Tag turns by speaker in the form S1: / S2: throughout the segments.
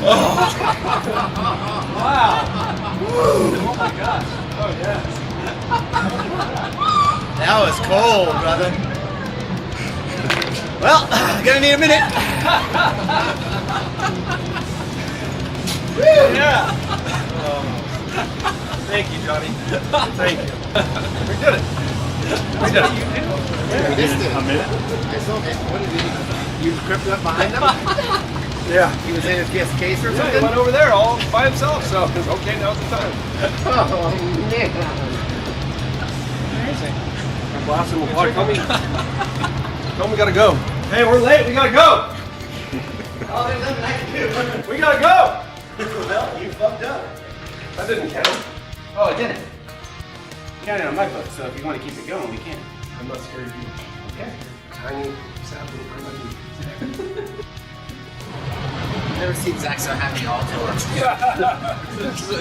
S1: Wow. Oh my gosh. Oh yes.
S2: That was cold, brother. Well, gonna need a minute.
S1: Yeah. Thank you, Johnny. Thank you. We did it. We did it.
S2: We missed it. A minute? It's okay. What did he? You crept up behind him?
S1: Yeah.
S2: He was in his case or
S1: Yeah, he
S2: something?
S1: went over there all by himself, so it's okay, now's the time.
S2: Oh, man.
S1: Amazing. I'm blasting the plug. Tell me we gotta go. Hey, we're late, we gotta go!
S2: Oh, there's nothing I can do.
S1: We gotta go!
S2: Well, you fucked up.
S1: That didn't count.
S2: Oh, it didn't. Counted on my book, so if you want to keep it going, we can.
S1: I'm not scared of you.
S2: Okay.
S1: Tiny, sad little criminal.
S2: Never seen Zach so happy all tour.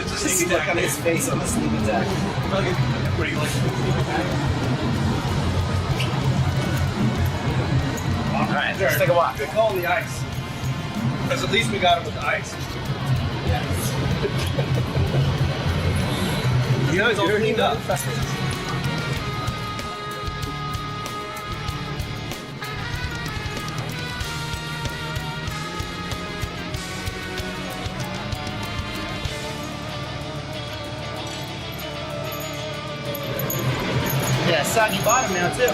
S2: Just look on his face on the sneak attack.
S1: What do you like?
S2: Alright, let's take a walk.
S1: They call him the ice. Because at least we got him with the ice.
S2: Yes.
S1: You know, he's all cleaned up.
S2: Yeah, soggy bottom now, too.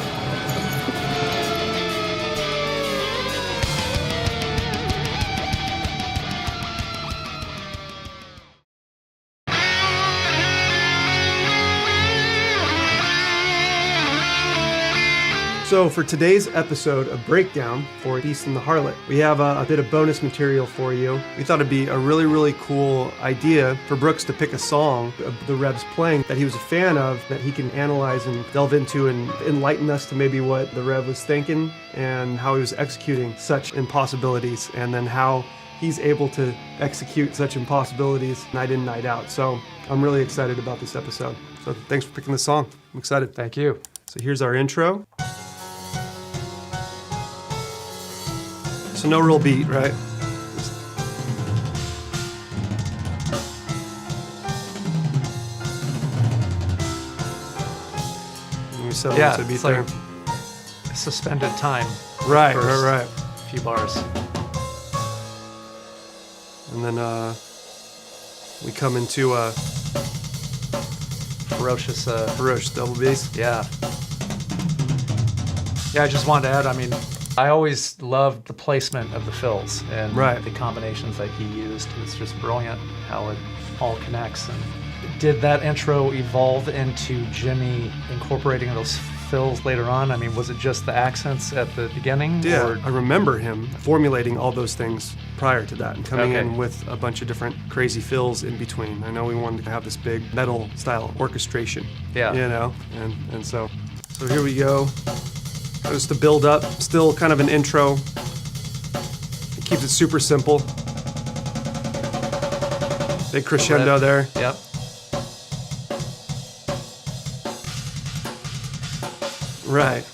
S3: So for today's episode of Breakdown for Beast and the Harlot, we have a bit of bonus material for you. We thought it'd be a really, really cool idea for Brooks to pick a song of the Rev's playing that he was a fan of, that he can analyze and delve into and enlighten us to maybe what the Rev was thinking and how he was executing such impossibilities, and then how he's able to execute such impossibilities night in, night out. So I'm really excited about this episode. So thanks for picking this song. I'm excited.
S4: Thank you.
S3: So here's our intro. So no real beat, right? We settle
S4: Yeah,
S3: into a beat
S4: it's
S3: there.
S4: like suspended time.
S3: Right,
S4: first
S3: right.
S4: Few bars.
S3: And then we come into a
S4: Ferocious.
S3: ferocious double bass.
S4: Yeah. Yeah, I just wanted to add, I mean, I always loved the placement of the fills and
S3: Right.
S4: the combinations that he used. It's just brilliant how it all connects. And did that intro evolve into Jimmy incorporating those fills later on? I mean, was it just the accents at the beginning?
S3: Yeah,
S4: Or,
S3: I remember him formulating all those things prior to that and coming
S4: Okay.
S3: in with a bunch of different crazy fills in between. I know we wanted to have this big metal style orchestration.
S4: Yeah.
S3: You know, and so here we go. Just to build up, still kind of an intro. It keeps it super simple. Big crescendo there.
S4: Yep.
S3: Right.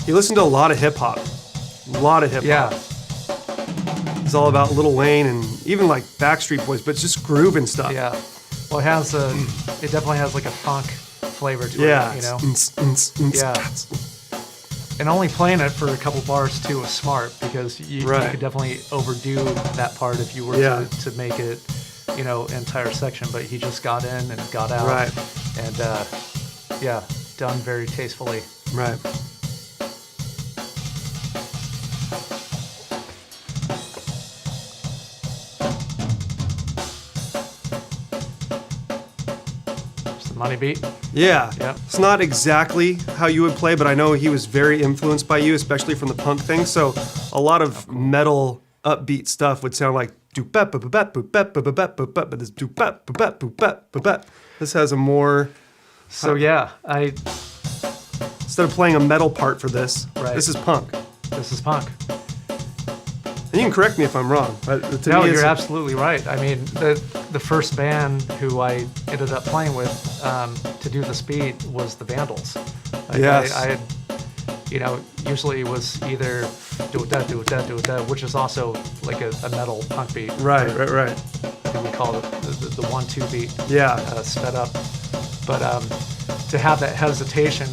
S3: He listened to a lot of hip hop. A lot of hip hop.
S4: Yeah.
S3: It's all about Lil Wayne and even like Backstreet Boys, but it's just groove and stuff.
S4: Yeah. Well, it has it definitely has like a funk flavor to
S3: Yeah.
S4: it, you know?
S3: Yeah.
S4: And only playing it for a couple bars too was smart, because you
S3: Right.
S4: could definitely overdo that part if you were
S3: Yeah.
S4: to make it, you know, entire section. But he just got in and got out.
S3: Right.
S4: And yeah, done very tastefully.
S3: Right.
S4: Just the money beat.
S3: Yeah.
S4: Yep.
S3: It's not exactly how you would play, but I know he was very influenced by you, especially from the punk thing. So a lot of metal upbeat stuff would sound like doop-bap, boop-bap, boop-bap, boop-bap, boop-bap, but this doop-bap, boop-bap, boop-bap, boop-bap. This has a more,
S4: So yeah,
S3: instead of playing a metal part for this,
S4: Right.
S3: this is punk.
S4: this is punk.
S3: And you can correct me if I'm wrong. But to
S4: No,
S3: me,
S4: you're
S3: it's-
S4: absolutely right. I mean, the first band who I ended up playing with to do this beat was the Vandals. Like,
S3: Yes.
S4: I had, you know, usually it was either do-da, which is also like a metal punk beat.
S3: Right.
S4: I think we call it the 1-2 beat.
S3: Yeah.
S4: Sped up. But to have that hesitation,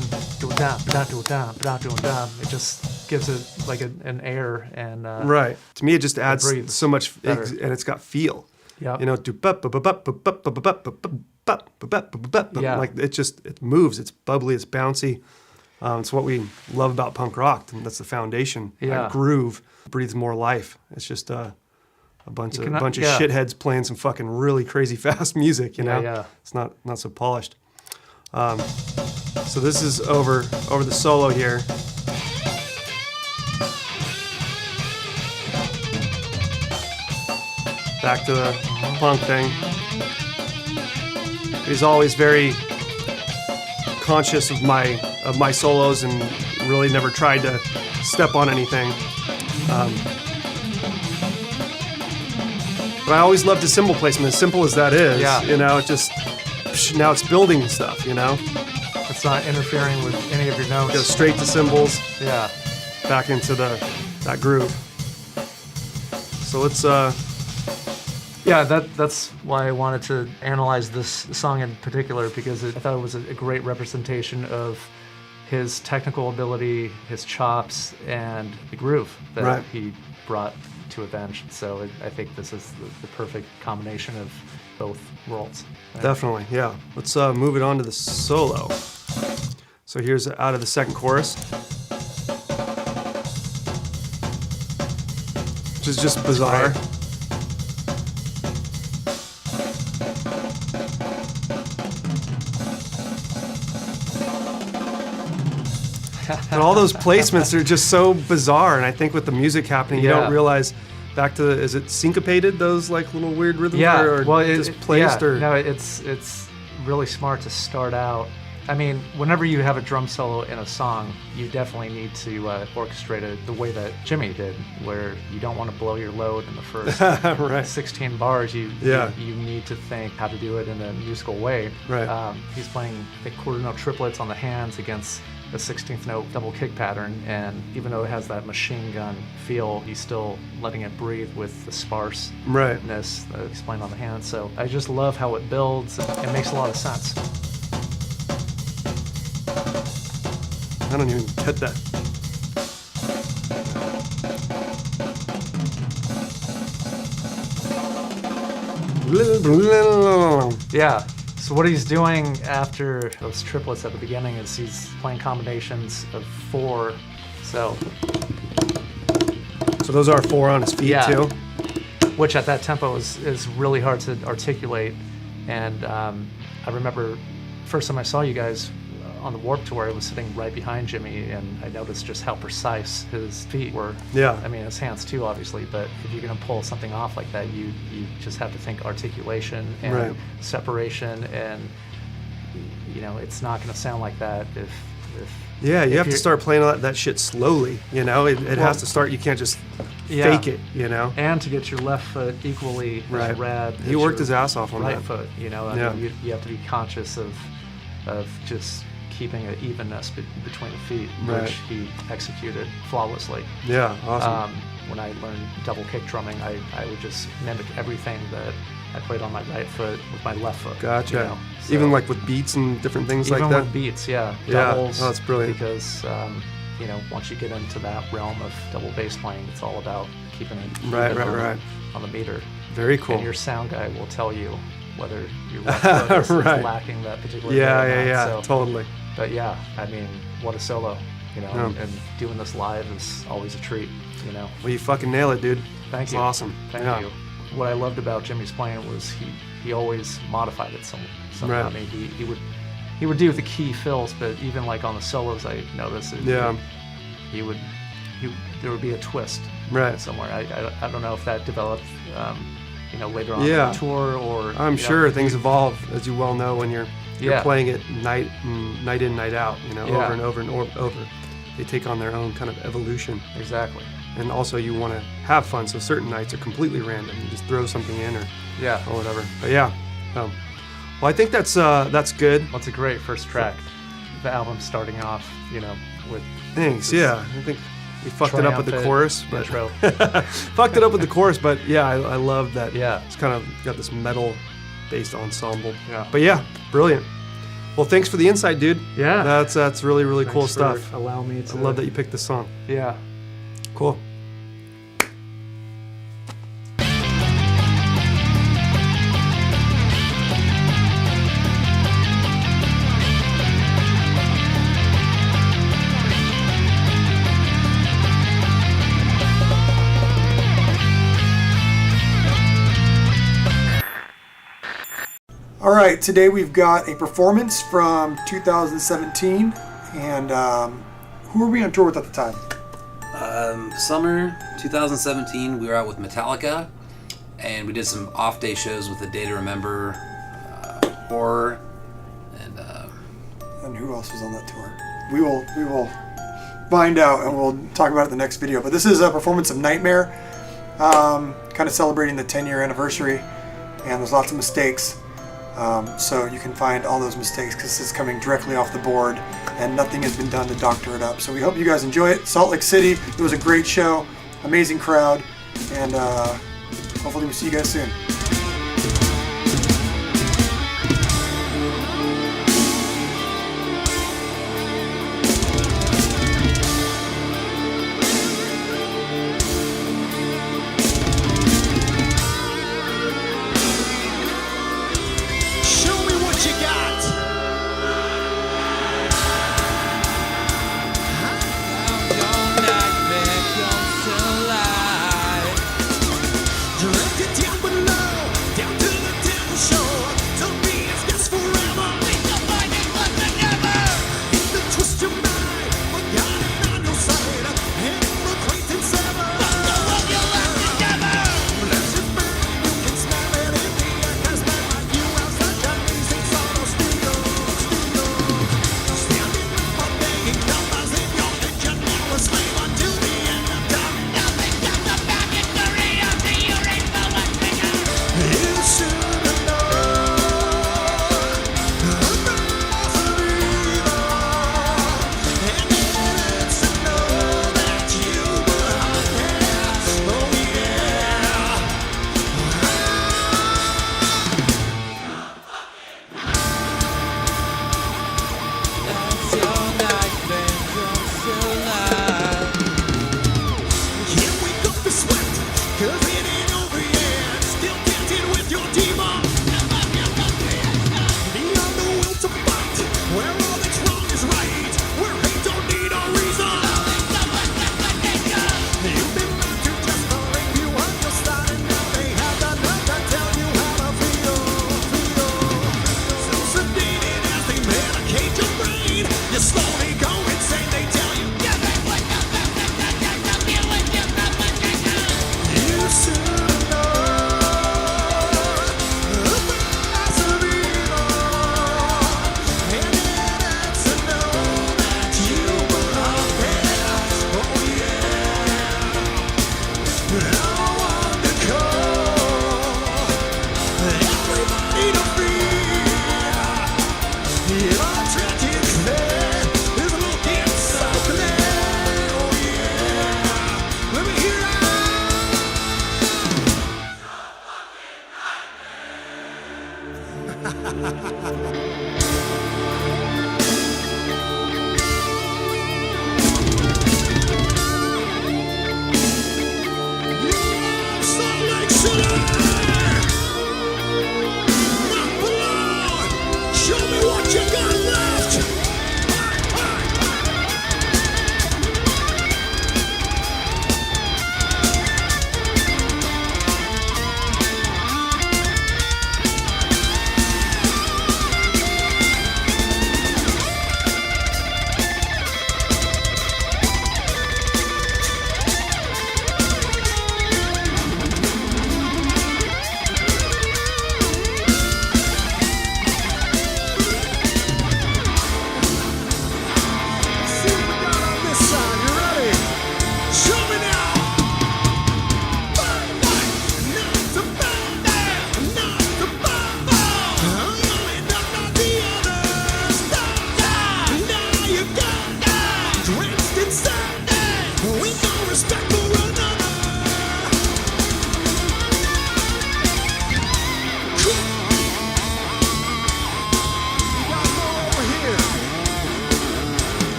S4: it just gives it like an air and
S3: Right. To me, it just adds
S4: breathes
S3: so much,
S4: better.
S3: and it's got feel.
S4: Yep.
S3: You know, like it moves. It's bubbly. It's bouncy. It's what we love about punk rock, and that's the foundation.
S4: Yeah.
S3: That groove breathes more life. It's just a bunch of
S4: yeah.
S3: shitheads playing some fucking really crazy fast music. You know,
S4: Yeah.
S3: It's not so polished. So this is over the solo here. Back to the punk thing. He's always very conscious of my solos and really never tried to step on anything. But I always loved his cymbal placement, as simple as that is.
S4: Yeah.
S3: You know, it just now it's building stuff. You know,
S4: it's not interfering with any of your notes.
S3: goes straight to cymbals,
S4: Yeah.
S3: back into that groove. So let's.
S4: Yeah, that's why I wanted to analyze this song in particular, because I thought it was a great representation of his technical ability, his chops, and the groove that
S3: Right.
S4: he brought to Avenged. So I think this is the perfect combination of both worlds. Right?
S3: Definitely, yeah. Let's move it on to the solo. So here's out of the second chorus, which is just bizarre.
S4: Right.
S3: And all those placements are just so bizarre. And I think with the music happening, you
S4: Yeah.
S3: don't realize. Back to is it syncopated? Those like little weird rhythms,
S4: Yeah,
S3: or
S4: well,
S3: displaced, or
S4: no, it's really smart to start out. I mean, whenever you have a drum solo in a song, you definitely need to orchestrate it the way that Jimmy did, where you don't want to blow your load in the first
S3: right,
S4: 16 bars. You need to think how to do it in a musical way.
S3: Right.
S4: He's playing, I think, quarter note triplets on the hands against a 16th note double kick pattern, and even though it has that machine gun feel, he's still letting it breathe with the sparseness
S3: right.
S4: that explained on the hand. So I just love how it builds. It makes a lot of sense.
S3: I don't even get that.
S4: Yeah. So what he's doing after those triplets at the beginning is he's playing combinations of 4. So
S3: those are 4 on his feet
S4: Yeah.
S3: too.
S4: which at that tempo is really hard to articulate. And I remember first time I saw you guys on the Warped Tour, I was sitting right behind Jimmy, and I noticed just how precise his feet were.
S3: Yeah.
S4: I mean, his hands too, obviously, but if you're going to pull something off like that, you just have to think articulation and
S3: Right.
S4: separation, and you know, it's not going to sound like that if
S3: Yeah, you have to
S4: you're-
S3: start playing that shit slowly, you know? It has to start, you can't just
S4: Yeah.
S3: fake it, you know?
S4: and to get your left foot equally
S3: Right.
S4: as rad.
S3: He
S4: as
S3: worked
S4: your
S3: his ass off on
S4: right
S3: that.
S4: foot. You know, I
S3: Yeah.
S4: mean, you have to be conscious of just keeping an evenness between the feet,
S3: Right.
S4: which he executed flawlessly.
S3: Yeah, awesome.
S4: When I learned double kick drumming, I would just mimic everything that I played on my right foot with my left foot.
S3: Gotcha.
S4: You know? So
S3: Even like with beats and different things
S4: even
S3: like that?
S4: with beats, yeah.
S3: Yeah.
S4: Doubles.
S3: Oh, that's brilliant.
S4: Because, you know, once you get into that realm of double bass playing, it's all about keeping it
S3: Right,
S4: even
S3: right.
S4: on the meter.
S3: Very cool.
S4: And your sound guy will tell you whether your left foot is
S3: Right.
S4: lacking that particular
S3: Yeah,
S4: note or
S3: yeah,
S4: not.
S3: yeah,
S4: So,
S3: totally.
S4: but yeah, I mean, what a solo, you know,
S3: Yeah.
S4: and doing this live is always a treat, you know.
S3: Well, you fucking nail it, dude.
S4: Thank
S3: It's
S4: you.
S3: awesome.
S4: Thank
S3: Yeah.
S4: you. What I loved about Jimmy's playing was he always modified it somehow.
S3: Right.
S4: I mean, he would do the key fills, but even like on the solos, I noticed
S3: Yeah.
S4: there would be a twist
S3: Right.
S4: somewhere. I don't know if that developed, you know, later on
S3: Yeah.
S4: on the tour or.
S3: I'm
S4: you know,
S3: sure things evolve, as you well know, when you're
S4: Yeah.
S3: playing it night in, night out, you know,
S4: Yeah.
S3: over and over and over. They take on their own kind of evolution.
S4: Exactly.
S3: And also you want to have fun, so certain nights are completely random. You just throw something in or
S4: Yeah.
S3: whatever. But yeah. Well, I think that's good.
S4: What's a great first track? The album starting off, you know, with.
S3: Thanks.
S4: this-
S3: Yeah. I think We fucked it up with the chorus, but
S4: intro.
S3: fucked it up with the chorus. But yeah, I love that.
S4: Yeah.
S3: It's kind of got this metal-based ensemble.
S4: Yeah.
S3: But yeah, brilliant. Well, thanks for the insight, dude.
S4: Yeah.
S3: That's really, really cool
S4: Thanks for
S3: stuff.
S4: Allow me to.
S3: I love that you picked this song.
S4: Yeah.
S3: Cool.
S5: All right, today we've got a performance from 2017, and who were we on tour with at the time?
S6: Summer 2017, we were out with Metallica, and we did some off-day shows with The Day to Remember, Horror,
S5: And who else was on that tour? We will find out, and we'll talk about it in the next video. But this is a performance of Nightmare, kind of celebrating the 10-year anniversary, and there's lots of mistakes. So you can find all those mistakes because this is coming directly off the board and nothing has been done to doctor it up. So we hope you guys enjoy it. Salt Lake City, it was a great show, amazing crowd, and hopefully we'll see you guys soon.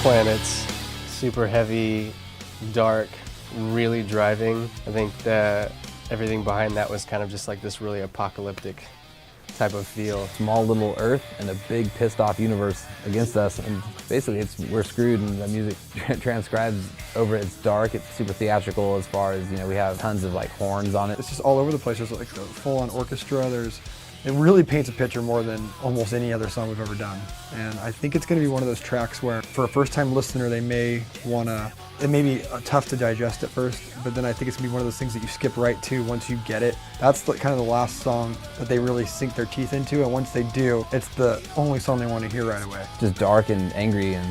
S7: Planets, super heavy, dark, really driving. I think that everything behind that was kind of just like this really apocalyptic type of feel.
S8: Small little Earth and a big pissed off universe against us, and basically we're screwed, and the music transcribes over it. It's dark, it's super theatrical as far as, you know, we have tons of like horns on it.
S5: It's just all over the place. There's like a full-on orchestra. It really paints a picture more than almost any other song we've ever done. And I think it's going to be one of those tracks where for a first-time listener, they may want to, it may be tough to digest at first, but then I think it's going to be one of those things that you skip right to once you get it. That's kind of the last song that they really sink their teeth into, and once they do, it's the only song they want to hear right away.
S8: Just dark and angry, and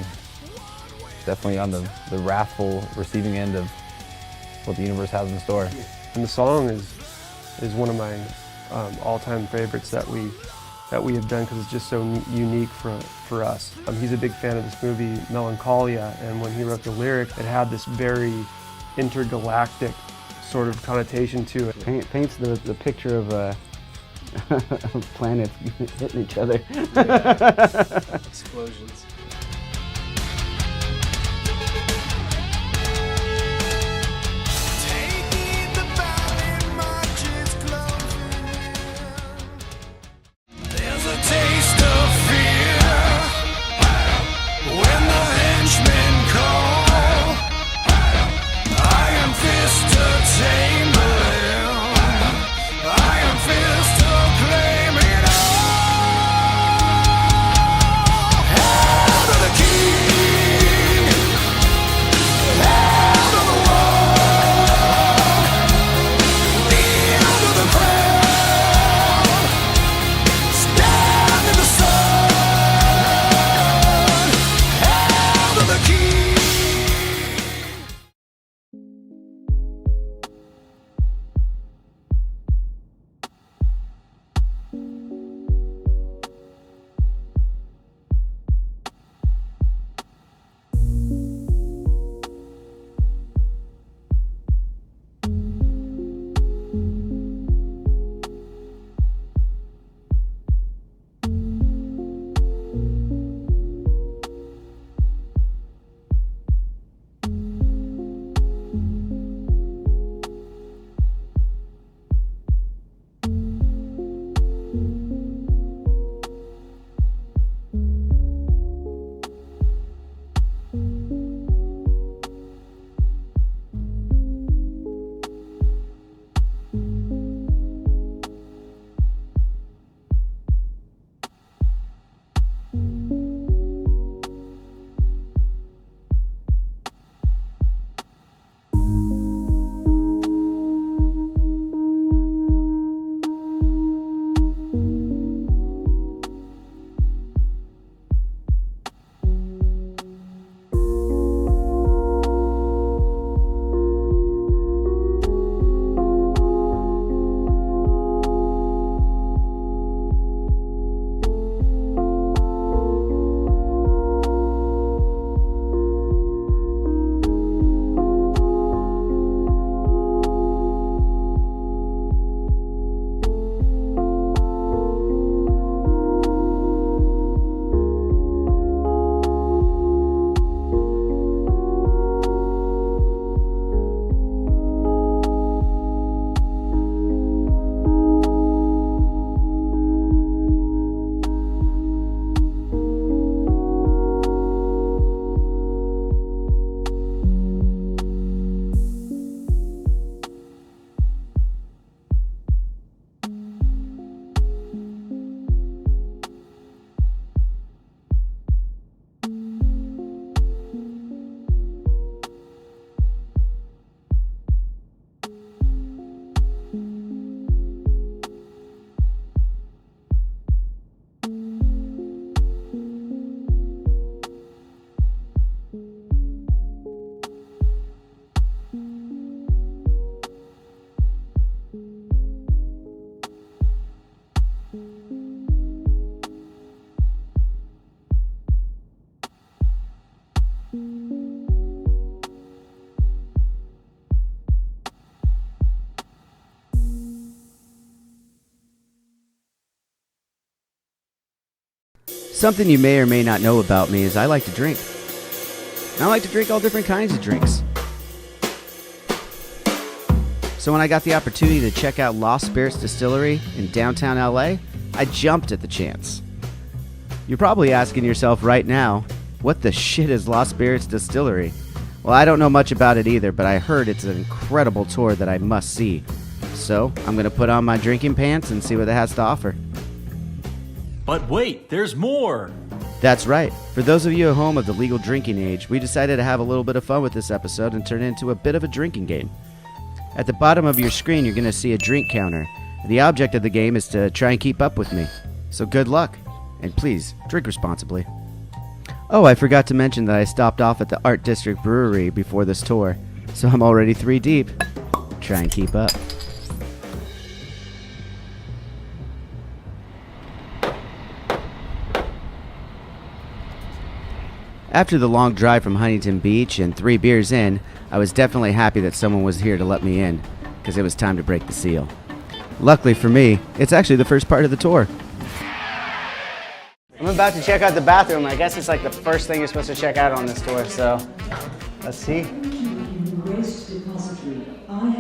S8: definitely on the wrathful receiving end of what the universe has in store.
S3: And the song is one of my all-time favorites that we have done, because it's just so unique for us. He's a big fan of this movie Melancholia, and when he wrote the lyric, it had this very intergalactic sort of connotation to it.
S9: Paints the picture of planets hitting each other.
S7: Explosions.
S9: Something you may or may not know about me is I like to drink. And I like to drink all different kinds of drinks. So when I got the opportunity to check out Lost Spirits Distillery in downtown LA, I jumped at the chance. You're probably asking yourself right now, what the shit is Lost Spirits Distillery? Well, I don't know much about it either, but I heard it's an incredible tour that I must see. So I'm going to put on my drinking pants and see what it has to offer.
S10: But wait, there's more!
S9: That's right. For those of you at home of the legal drinking age, we decided to have a little bit of fun with this episode and turn it into a bit of a drinking game. At the bottom of your screen, you're going to see a drink counter. The object of the game is to try and keep up with me. So good luck. And please, drink responsibly. Oh, I forgot to mention that I stopped off at the Art District Brewery before this tour. So I'm already 3 deep. Try and keep up. After the long drive from Huntington Beach and 3 beers in, I was definitely happy that someone was here to let me in, because it was time to break the seal. Luckily for me, it's actually the first part of the tour.
S11: I'm about to check out the bathroom. I guess it's like the first thing you're supposed to check out on this tour, so let's see.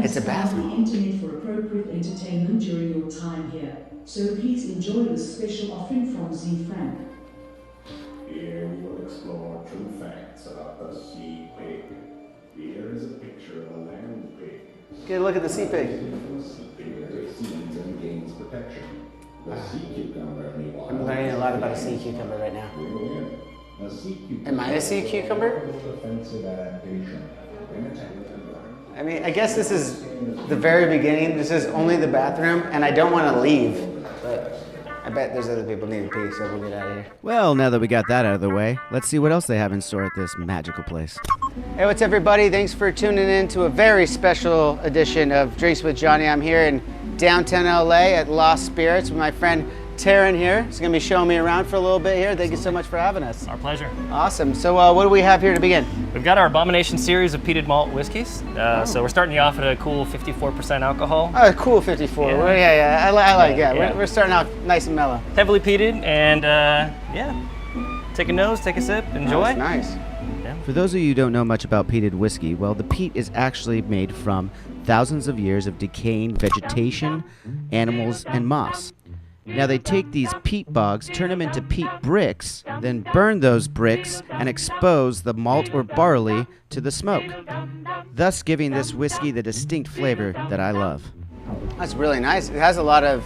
S11: It's a bathroom.
S12: Internet for appropriate entertainment during your time here. So please enjoy this special offering from Z Frank.
S13: Here we will explore true facts about the sea pig. Here is a picture of a land pig.
S11: Get a look at the sea pig.
S13: The sea cucumber, meanwhile,
S11: I'm learning a lot about a sea cucumber right now.
S13: a sea cucumber.
S11: Am I a sea cucumber?
S13: Defensive adaptation.
S11: I mean, I guess this is the very beginning. This is only the bathroom, and I don't want to leave, but I bet there's other people needing to pee, so we'll get out of here.
S9: Well, now that we got that out of the way, let's see what else they have in store at this magical place.
S11: Hey, what's up, everybody? Thanks for tuning in to a very special edition of Drinks with Johnny. I'm here in downtown LA at Lost Spirits with my friend Taryn here. He's going to be showing me around for a little bit here. Thank you so much for having us.
S14: Our pleasure.
S11: Awesome. So what do we have here to begin?
S14: We've got our Abomination series of peated malt whiskeys. So we're starting you off at a cool 54% alcohol.
S11: Oh, cool 54.
S14: Yeah.
S11: Well, yeah. I like it. We're starting out nice and mellow.
S14: Heavily peated, and take a nose, take a sip, enjoy.
S11: Nice.
S9: For those of you who don't know much about peated whiskey, well, the peat is actually made from thousands of years of decaying vegetation, animals, and moss. Now they take these peat bogs, turn them into peat bricks, then burn those bricks and expose the malt or barley to the smoke, thus giving this whiskey the distinct flavor that I love.
S11: That's really nice. It has a lot of,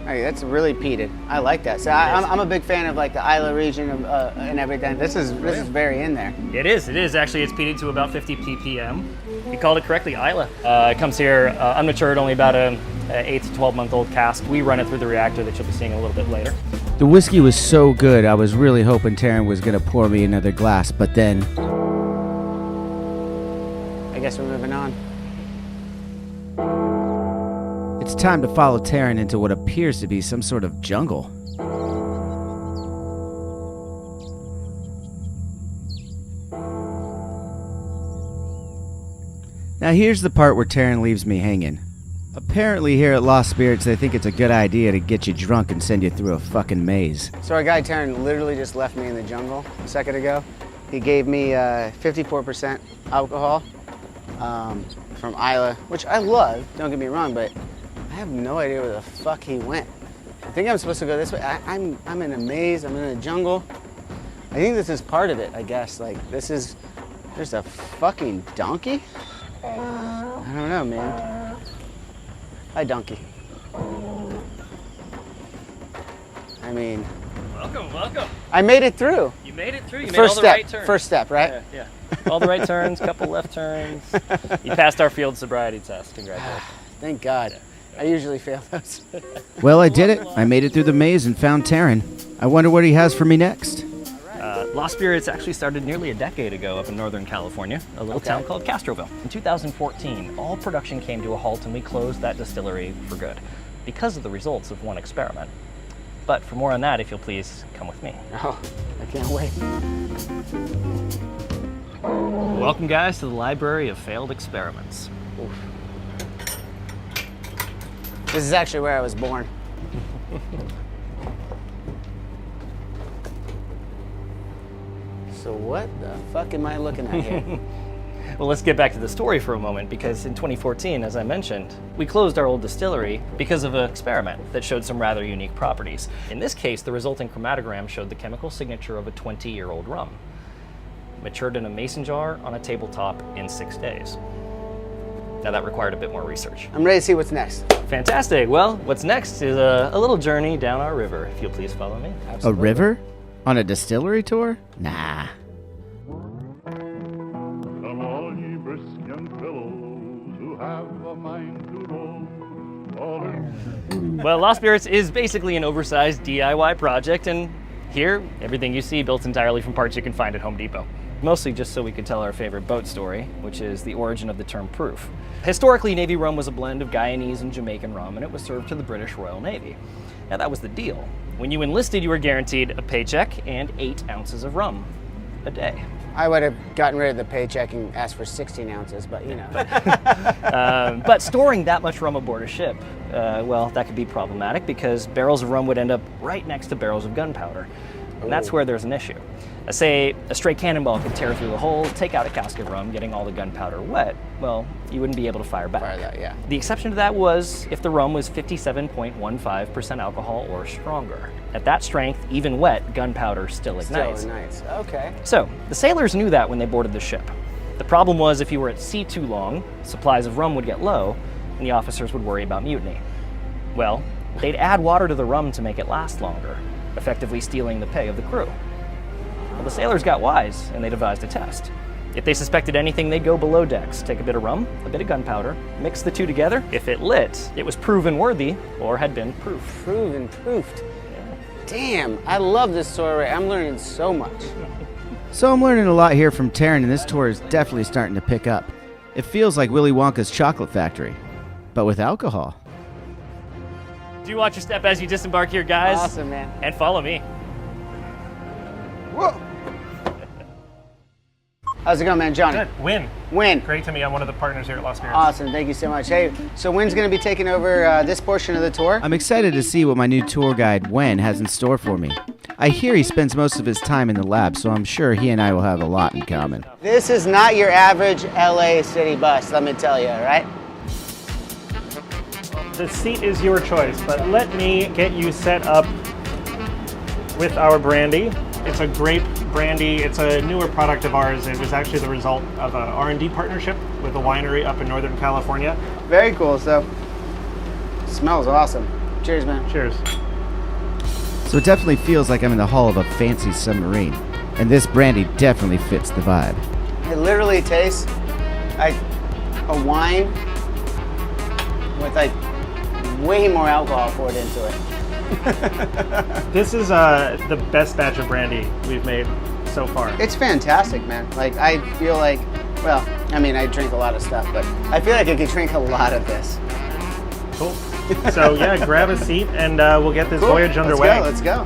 S11: that's really peated. I like that. So I'm a big fan of like the Isla region and everything. This is very in there.
S14: It is. Actually, it's peated to about 50 ppm. You called it correctly, Isla. It comes here unmatured, only about a 8 to 12 month old cask. We run it through the reactor that you'll be seeing a little bit later.
S9: The whiskey was so good, I was really hoping Taryn was going to pour me another glass, but then...
S11: I guess we're moving on.
S9: It's time to follow Taryn into what appears to be some sort of jungle. Now here's the part where Taryn leaves me hanging. Apparently here at Lost Spirits they think it's a good idea to get you drunk and send you through a fucking maze.
S11: So our guy Taryn literally just left me in the jungle a second ago. He gave me 54% alcohol from Isla, which I love, don't get me wrong, but I have no idea where the fuck he went. I think I'm supposed to go this way. I'm in a maze, I'm in a jungle. I think this is part of it, I guess. Like, there's a fucking donkey? I don't know, man. Hi, donkey. I mean...
S14: Welcome.
S11: I made it through.
S14: You made it through. You made all the right turns.
S11: First step, right?
S14: Yeah. All the right turns, couple left turns. You passed our field sobriety test. Congratulations.
S11: Thank God. I usually fail those.
S9: Well, I did it. I made it through the maze and found Taryn. I wonder what he has for me next.
S14: Lost Spirits actually started nearly a decade ago up in Northern California, a little town called Castroville. In 2014, all production came to a halt and we closed that distillery for good because of the results of one experiment. But for more on that, if you'll please come with me.
S11: Oh, I can't wait.
S14: Welcome, guys, to the Library of Failed Experiments.
S11: Oof. This is actually where I was born. So what the fuck am I looking at here?
S14: Well, let's get back to the story for a moment, because in 2014, as I mentioned, we closed our old distillery because of an experiment that showed some rather unique properties. In this case, the resulting chromatogram showed the chemical signature of a 20-year-old rum, matured in a mason jar on a tabletop in 6 days. Now that required a bit more research.
S11: I'm ready to see what's next.
S14: Fantastic. Well, what's next is a little journey down our river, if you'll please follow me.
S9: A river? On a distillery tour? Nah.
S13: Come all ye brisk young fellows who have a mind to roll.
S14: Well, Lost Spirits is basically an oversized DIY project, and here, everything you see built entirely from parts you can find at Home Depot. Mostly just so we could tell our favorite boat story, which is the origin of the term proof. Historically, Navy rum was a blend of Guyanese and Jamaican rum, and it was served to the British Royal Navy. Now that was the deal. When you enlisted, you were guaranteed a paycheck and 8 ounces of rum a day.
S11: I would have gotten rid of the paycheck and asked for 16 ounces, but you know.
S14: But storing that much rum aboard a ship, well, that could be problematic because barrels of rum would end up right next to barrels of gunpowder. And that's where there's an issue. Say a stray cannonball could tear through the hull, take out a cask of rum, getting all the gunpowder wet. Well, you wouldn't be able to fire back.
S11: Fire that, yeah.
S14: The exception to that was if the rum was 57.15% alcohol or stronger. At that strength, even wet, gunpowder still ignites.
S11: Still ignites, okay.
S14: So, the sailors knew that when they boarded the ship. The problem was if you were at sea too long, supplies of rum would get low, and the officers would worry about mutiny. Well, they'd add water to the rum to make it last longer, effectively stealing the pay of the crew. Well, the sailors got wise, and they devised a test. If they suspected anything, they'd go below decks, take a bit of rum, a bit of gunpowder, mix the two together. If it lit, it was proven worthy or had been proofed.
S11: Proven, proofed. Damn, I love this story. I'm learning so much.
S9: So I'm learning a lot here from Taryn, and this tour is definitely starting to pick up. It feels like Willy Wonka's chocolate factory, but with alcohol.
S14: Do watch your step as you disembark here, guys.
S11: Awesome, man.
S14: And follow me.
S11: Whoa. How's it going, man? Johnny?
S15: Good. Win.
S11: Win.
S15: Great to meet you. I'm one of the partners here at Lost Spirits.
S11: Awesome. Thank you so much. Hey, so Wynn's going to be taking over this portion of the tour.
S9: I'm excited to see what my new tour guide, Wen, has in store for me. I hear he spends most of his time in the lab, so I'm sure he and I will have a lot in common.
S11: This is not your average LA city bus, let me tell you, all right?
S15: The seat is your choice, but let me get you set up with our brandy. It's a grape brandy. It's a newer product of ours. It was actually the result of an R&D partnership with a winery up in Northern California.
S11: Very cool. So, smells awesome. Cheers, man.
S15: Cheers.
S9: So it definitely feels like I'm in the hull of a fancy submarine, and this brandy definitely fits the vibe.
S11: It literally tastes like a wine with like way more alcohol poured into it.
S15: This is the best batch of brandy we've made so far.
S11: It's fantastic, man. Like, I feel like, well, I mean, I drink a lot of stuff, but I feel like I could drink a lot of this.
S15: Cool. So, yeah, grab a seat and we'll get this voyage underway.
S11: Let's go.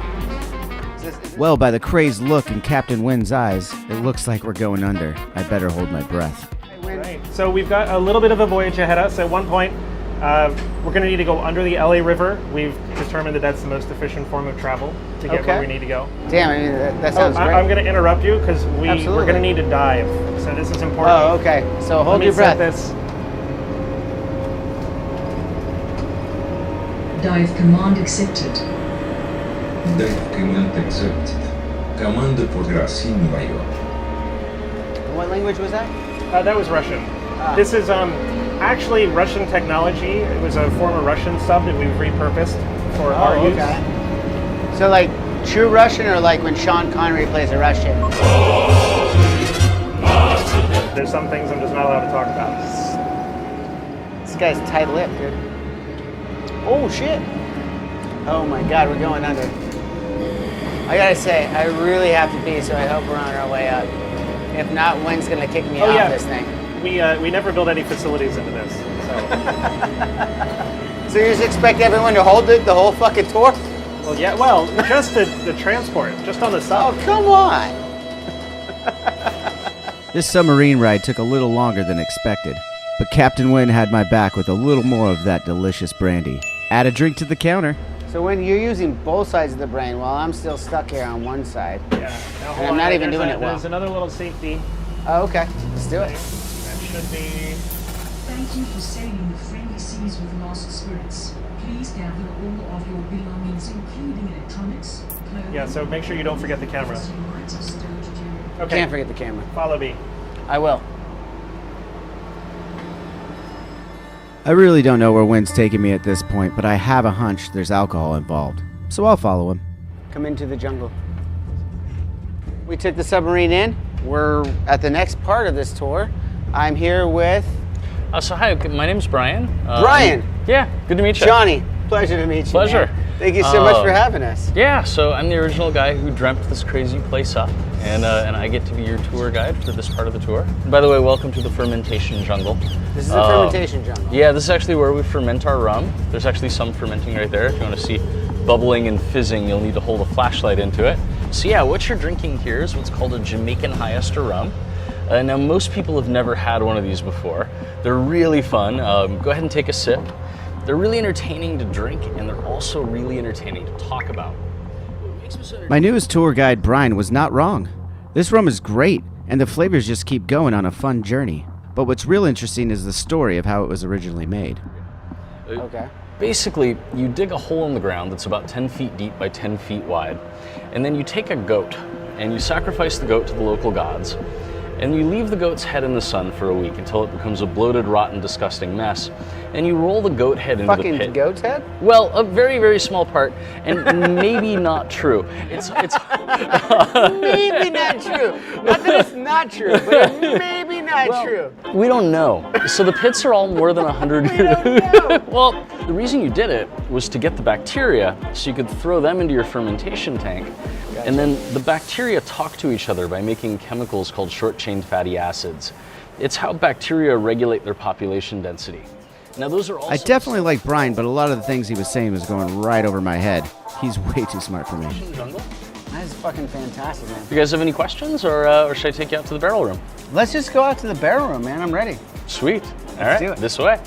S9: Well, by the crazed look in Captain Wynn's eyes, it looks like we're going under. I better hold my breath.
S15: Right. So we've got a little bit of a voyage ahead of us. At one point, we're going to need to go under the LA River. We've determined that that's the most efficient form of travel to get where we need to go.
S11: Damn, I mean, that sounds great.
S15: I'm going to interrupt you because we're going to need to dive. So this is important.
S11: Oh, okay. So hold your breath.
S12: Dive command accepted.
S16: Dive command accepted. Команда по грассию Нью-Йорк.
S11: What language was that?
S15: That was Russian. This is actually Russian technology. It was a former Russian sub that we've repurposed for our use.
S11: Okay. So like true Russian or like when Sean Connery plays a Russian?
S15: There's some things I'm just not allowed to talk about.
S11: This guy's tight-lipped, dude. Oh shit. Oh my god, we're going under. I gotta say, I really have to pee, so I hope we're on our way up. If not, Wynn's gonna kick me off this thing.
S15: We never build any facilities into this.
S11: So you just expect everyone to hold it the whole fucking tour?
S15: Well, yeah, well, just the transport, just on the sub.
S11: Oh, come on!
S9: This submarine ride took a little longer than expected, but Captain Wynn had my back with a little more of that delicious brandy. Add a drink to the counter.
S11: So when you're using both sides of the brain, while I'm still stuck here on one side,
S15: Yeah. Now,
S11: and I'm not even doing it well.
S15: There's another little safety.
S11: Oh, okay. Let's do it.
S15: That should be.
S12: Thank you for sailing the friendly seas with lost spirits. Please gather all of your belongings, including electronics, clothing.
S15: Yeah, so make sure you don't forget the camera. Okay.
S11: Can't forget the camera.
S15: Follow me.
S11: I will.
S9: I really don't know where Wynn's taking me at this point, but I have a hunch there's alcohol involved. So I'll follow him.
S11: Come into the jungle. We took the submarine in. We're at the next part of this tour. I'm here with...
S14: So hi, my name's Brian.
S11: Brian!
S14: Yeah, good to meet you.
S11: Johnny, pleasure to meet you.
S14: Pleasure.
S11: Man. Thank you so much for having us.
S14: Yeah, so I'm the original guy who dreamt this crazy place up, and I get to be your tour guide for this part of the tour. By the way, welcome to the fermentation jungle.
S11: This is the fermentation jungle.
S14: Yeah, this is actually where we ferment our rum. There's actually some fermenting right there. If you want to see bubbling and fizzing, you'll need to hold a flashlight into it. So yeah, what you're drinking here is what's called a Jamaican high ester rum. Now, most people have never had one of these before. They're really fun. Go ahead and take a sip. They're really entertaining to drink, and they're also really entertaining to talk about.
S9: My newest tour guide, Brian, was not wrong. This rum is great, and the flavors just keep going on a fun journey. But what's real interesting is the story of how it was originally made.
S11: Okay.
S14: Basically, you dig a hole in the ground that's about 10 feet deep by 10 feet wide, and then you take a goat, and you sacrifice the goat to the local gods. And you leave the goat's head in the sun for a week until it becomes a bloated, rotten, disgusing mess. And you roll the goat head into the pit.
S11: Fucking goat's head?
S14: Well, a very, very small part, and maybe not true. It's
S11: maybe not true. Not that it's not true, but it maybe not true.
S14: We don't know. So the pits are all more than 100 years. Well, the reason you did it was to get the bacteria so you could throw them into your fermentation tank. Gotcha. And then the bacteria talk to each other by making chemicals called short-chain fatty acids. It's how bacteria regulate their population density. Now those are all.
S9: I definitely like Brian, but a lot of the things he was saying was going right over my head. He's way too smart for me.
S11: That's fucking fantastic, man.
S14: You guys have any questions, or should I take you out to the barrel room?
S11: Let's just go out to the barrel room, man. I'm ready.
S14: Sweet. All
S11: Let's do
S14: right,
S11: it.
S14: this way.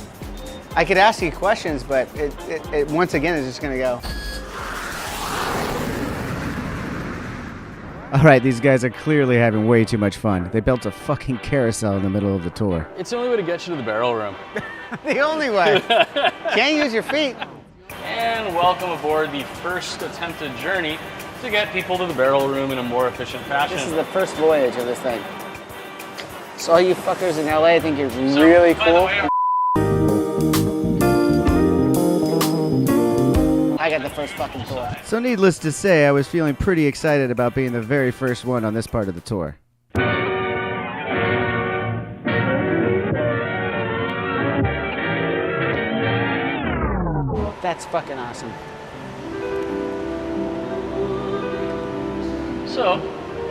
S11: I could ask you questions, but it once again is just gonna go.
S9: All right, these guys are clearly having way too much fun. They built a fucking carousel in the middle of the tour.
S14: It's the only way to get you to the barrel room.
S11: The only way. Can't use your feet.
S14: And welcome aboard the first attempted journey to get people to the barrel room in a more efficient fashion.
S11: This is the first voyage of this thing. So all you fuckers in LA think you're really cool. I got the first fucking tour.
S9: So needless to say, I was feeling pretty excited about being the very first one on this part of the tour.
S11: That's fucking awesome.
S14: So,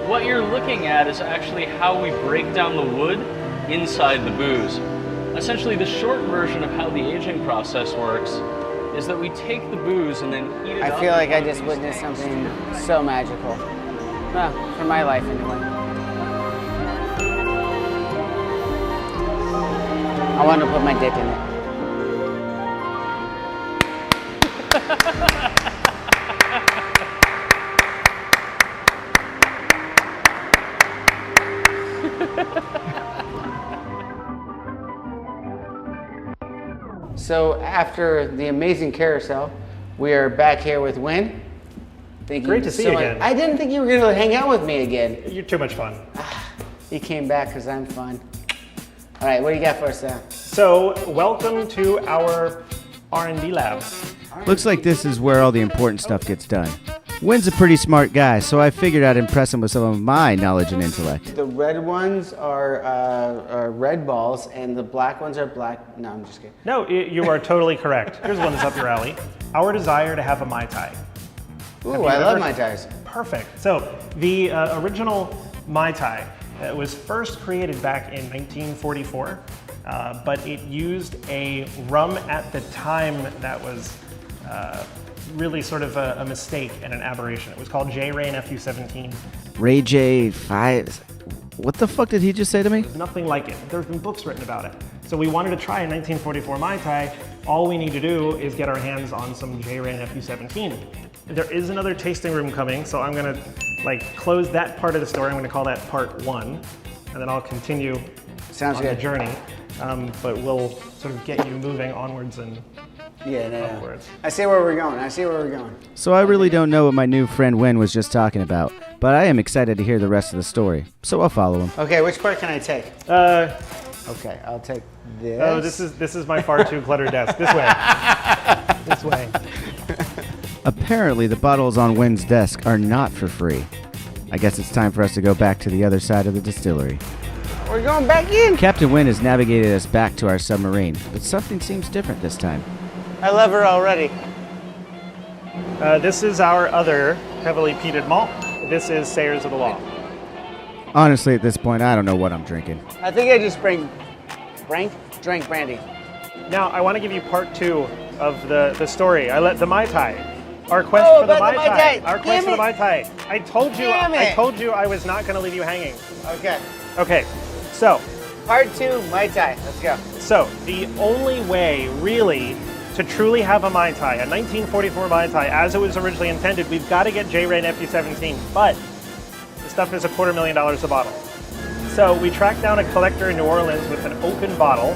S14: what you're looking at is actually how we break down the wood inside the booze. Essentially, the short version of how the aging process works is that we take the booze and then heat it up.
S11: I feel like I just witnessed something so magical. Well, for my life anyway. I wanted to put my dick in it. So after the amazing carousel, we are back here with Wynn.
S15: Great to see you again.
S11: I didn't think you were going to hang out with me again.
S15: You're too much fun.
S11: You came back because I'm fun. All right, what do you got for us now?
S15: So welcome to our R&D lab.
S9: Looks like this is where all the important stuff gets done. Wynn's a pretty smart guy, so I figured I'd impress him with some of my knowledge and intellect.
S11: The red ones are red balls, and the black ones are black. No, I'm just kidding.
S15: No, you are totally correct. Here's one that's up your alley. Our desire to have a Mai Tai.
S11: Ooh, I love Mai Tais.
S15: Perfect. So the original Mai Tai was first created back in 1944, but it used a rum at the time that was really sort of a mistake and an aberration. It was called J-Rain FU17.
S9: Ray J 5. What the fuck did he just say to me?
S15: There's nothing like it. There's been books written about it. So we wanted to try a 1944 Mai Tai, All we need to do is get our hands on some J-Ran FU17. There is another tasting room coming, so I'm gonna close that part of the story. I'm gonna call that part 1, and then I'll continue on the journey. But we'll sort of get you moving onwards and upwards.
S11: I see where we're going.
S9: So I really don't know what my new friend Win was just talking about, but I am excited to hear the rest of the story, so I'll follow him.
S11: Okay, which part can I take? Okay, I'll take this.
S15: Oh, this is my far too cluttered desk. This way. This way.
S9: Apparently, the bottles on Win's desk are not for free. I guess it's time for us to go back to the other side of the distillery.
S11: We're going back in.
S9: Captain Win has navigated us back to our submarine, but something seems different this time.
S11: I love her already.
S15: This is our other heavily peated malt. This is Sayers of the Law.
S9: Honestly, at this point, I don't know what I'm drinking.
S11: I think I just drank brandy.
S15: Now, I want to give you part 2 of the story. The Mai Tai. Our quest for the Mai Tai. Our quest for the Mai Tai. I told you I was not going to leave you hanging.
S11: Okay.
S15: Okay. So,
S11: part 2, Mai Tai. Let's go.
S15: So, the only way, really, to truly have a Mai Tai, a 1944 Mai Tai, as it was originally intended, we've got to get J-Ran FU17, but the stuff is $250,000 a bottle. So, we tracked down a collector in New Orleans with an open bottle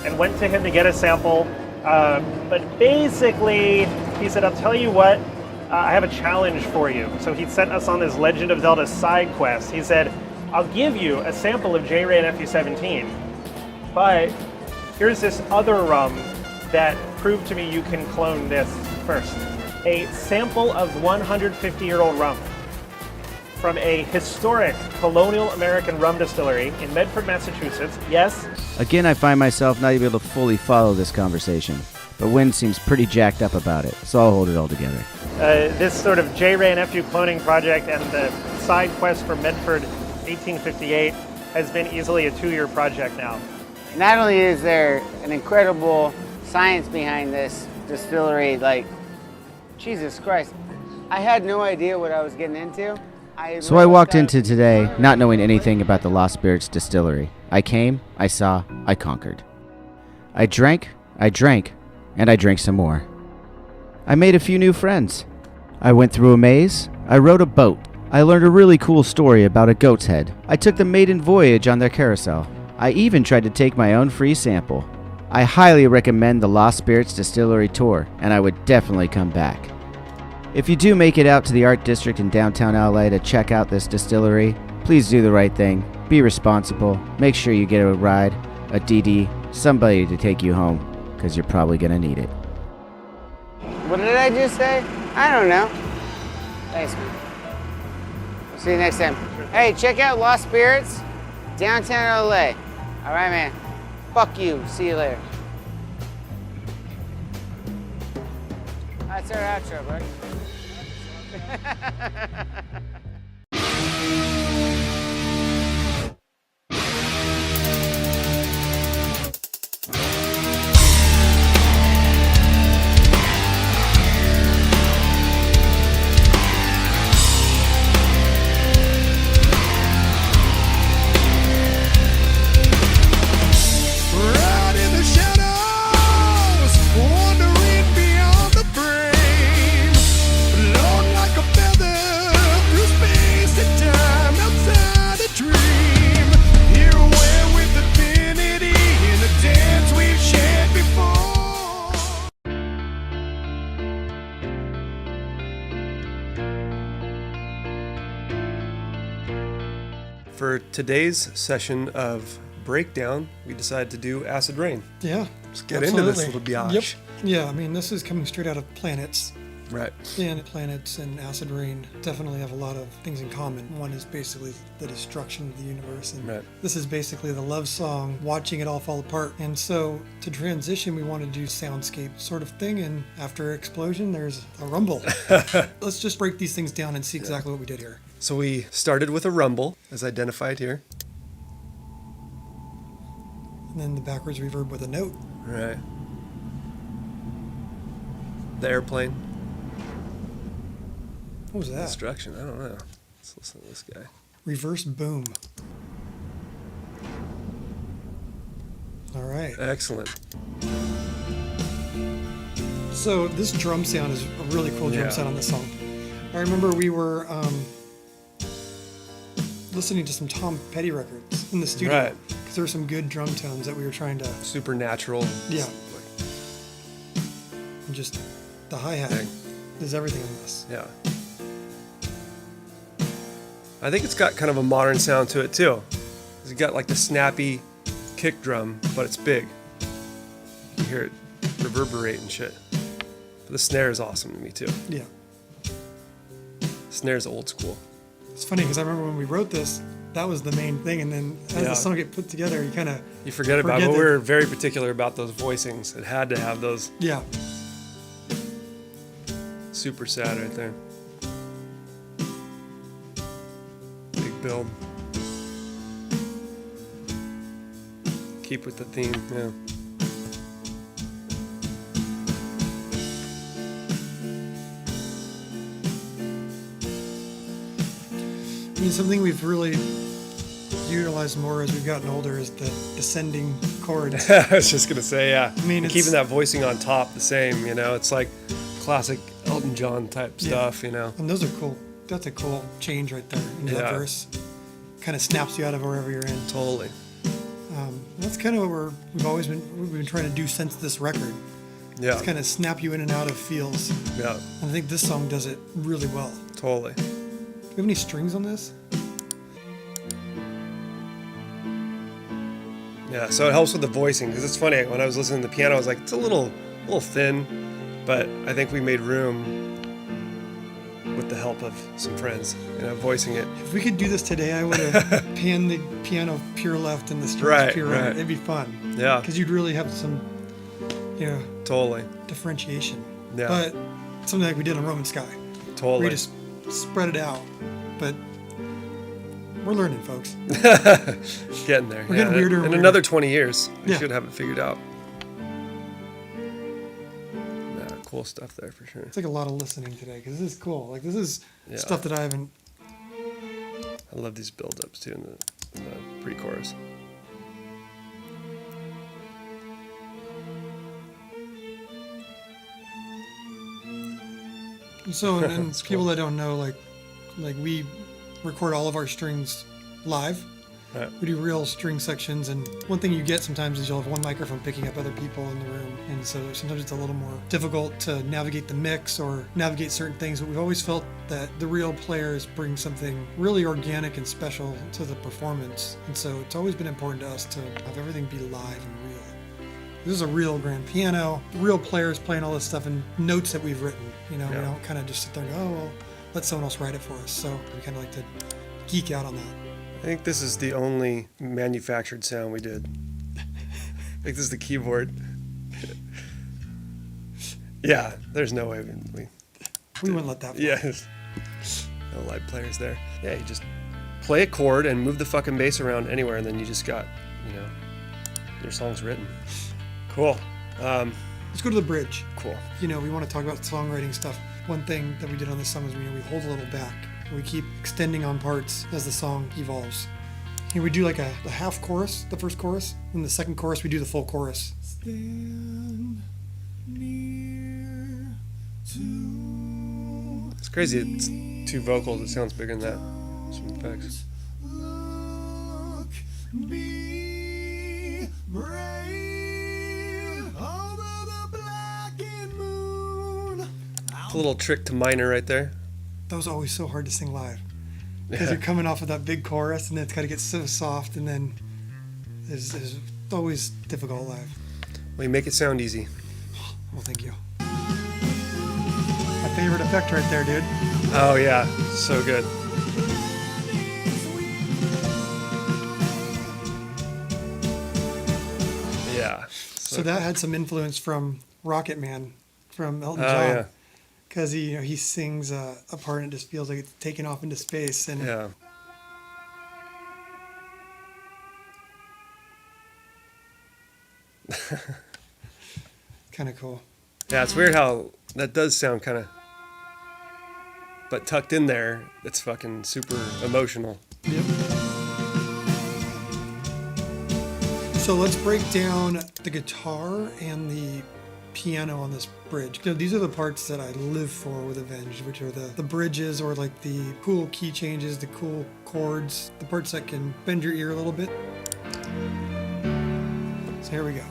S15: and went to him to get a sample, but basically, he said, I'll tell you what, I have a challenge for you. So he sent us on this Legend of Zelda side quest. He said, I'll give you a sample of J-Ran FU17, but here's this other rum that proved to me you can clone this first. A sample of 150-year-old rum from a historic colonial American rum distillery in Medford, Massachusetts. Yes?
S9: Again, I find myself not able to fully follow this conversation, but Win seems pretty jacked up about it, so I'll hold it all together.
S15: This sort of J-Ran FU cloning project and the side quest for Medford 1858 has been easily a 2-year project now.
S11: Not only is there an incredible science behind this distillery, Jesus Christ, I had no idea what I was getting into.
S9: So I walked into today not knowing anything about the Lost Spirits distillery. I came, I saw, I conquered. I drank, and I drank some more. I made a few new friends. I went through a maze. I rode a boat. I learned a really cool story about a goat's head. I took the maiden voyage on their carousel. I even tried to take my own free sample. I highly recommend the Lost Spirits Distillery tour, and I would definitely come back. If you do make it out to the Art District in downtown LA to check out this distillery, please do the right thing. Be responsible. Make sure you get a ride, a DD, somebody to take you home, because you're probably going to need it.
S11: What did I just say? I don't know. Thanks, man. We'll see you next time. Hey, check out Lost Spirits, downtown LA. All right, man. Fuck you. See you later. That's our outro, bud.
S3: For today's session of Breakdown, we decided to do Acid Rain.
S5: Yeah.
S3: Let's get into this little biatch.
S5: Yep. Yeah, I mean, this is coming straight out of Planets.
S3: Right.
S5: And Planets and Acid Rain definitely have a lot of things in common. One is basically the destruction of the universe, and this is basically the love song, watching it all fall apart. And so to transition, we wanted to do soundscape sort of thing, and after explosion, there's a rumble. Let's just break these things down and see exactly what we did here.
S3: So we started with a rumble, as identified here.
S5: And then the backwards reverb with a note.
S3: Right. The airplane.
S5: What was that?
S3: Destruction, I don't know. Let's listen to this guy.
S5: Reverse boom. All right.
S3: Excellent.
S5: So this drum sound is a really cool drum sound on this song. I remember we were listening to some Tom Petty records in the studio.
S3: Right.
S5: Because there were some good drum tones that we were trying to...
S3: Supernatural.
S5: Yeah. And just the hi-hat is everything in this.
S3: Yeah. I think it's got kind of a modern sound to it too. It's got like the snappy kick drum, but it's big. You hear it reverberate and shit. But the snare is awesome to me too.
S5: Yeah.
S3: Snare's old school.
S5: It's funny because I remember when we wrote this, that was the main thing, and then as the song get put together, you kind of
S3: forget about it. But we were very particular about those voicings. It had to have those.
S5: Yeah.
S3: Super sad right there. Big build. Keep with the theme, yeah.
S5: I mean, something we've really utilized more as we've gotten older is the descending chords.
S3: I was just gonna say, yeah.
S5: I mean,
S3: and keeping that voicing on top the same, you know, it's like classic Elton John type stuff, you know.
S5: And those are cool. That's a cool change right there in that verse. Kind of snaps you out of wherever you're in.
S3: Totally.
S5: That's kind of what we've been trying to do since this record.
S3: Yeah.
S5: It's kind of snap you in and out of feels.
S3: Yeah.
S5: And I think this song does it really well.
S3: Totally.
S5: Do we have any strings on this?
S3: Yeah, so it helps with the voicing because it's funny when I was listening to the piano, I was like, it's a little thin, but I think we made room with the help of some friends, you know, voicing it.
S5: If we could do this today, I would have panned the piano pure left and the strings pure right. It'd be fun.
S3: Yeah.
S5: Because you'd really have some, you know,
S3: totally
S5: differentiation.
S3: Yeah.
S5: But something like we did on Roman Sky.
S3: Totally.
S5: We just spread it out. But we're learning, folks.
S3: Getting there.
S5: We're getting weirder and
S3: in
S5: weirder.
S3: another 20 years, we should have it figured out. Yeah, cool stuff there for sure.
S5: It's like a lot of listening today because this is cool. Like this is stuff that I haven't.
S3: I love these build-ups too in the pre-chorus.
S5: So, and people that don't know, like we record all of our strings live.
S3: Right.
S5: We do real string sections, and one thing you get sometimes is you'll have one microphone picking up other people in the room, and so sometimes it's a little more difficult to navigate the mix or navigate certain things, but we've always felt that the real players bring something really organic and special to the performance, and so it's always been important to us to have everything be live and real. This is a real grand piano, real players playing all this stuff and notes that we've written, you know, we don't kind of just sit there and go, oh, well, let someone else write it for us, so we kind of like to geek out on that.
S3: I think this is the only manufactured sound we did. I think this is the keyboard. Yeah, there's no way we
S5: wouldn't let that fly.
S3: Yeah, no live players there. Yeah, you just play a chord and move the fucking bass around anywhere, and then you just got, you know, your song's written. Cool.
S5: Let's go to the bridge.
S3: Cool.
S5: You know, we want to talk about songwriting stuff. One thing that we did on this song is we hold a little back. We keep extending on parts as the song evolves. And we do like a half chorus, the first chorus, and the second chorus we do the full chorus. Stand near to
S3: It's crazy. It's two vocals. It sounds bigger than that. Some effects.
S5: look, be brave over the blackened moon.
S3: It's a little trick to minor right there.
S5: That was always so hard to sing live because you're coming off of that big chorus and then it's got to get so soft, and then it's always difficult live.
S3: Well, you make it sound easy.
S5: Well, thank you. My favorite effect right there, dude.
S3: Oh yeah, so good. Yeah.
S5: So that had some influence from Rocket Man, from Elton
S3: Oh,
S5: John.
S3: yeah.
S5: Because he sings a part and it just feels like it's taken off into space. And
S3: yeah.
S5: Kind of cool.
S3: Yeah, it's weird how that does sound kind of, but tucked in there, it's fucking super emotional.
S5: Yep. So let's break down the guitar and the piano on this bridge. You know, these are the parts that I live for with Avenged, which are the bridges, or like the cool key changes, the cool chords, the parts that can bend your ear a little bit. So here we go.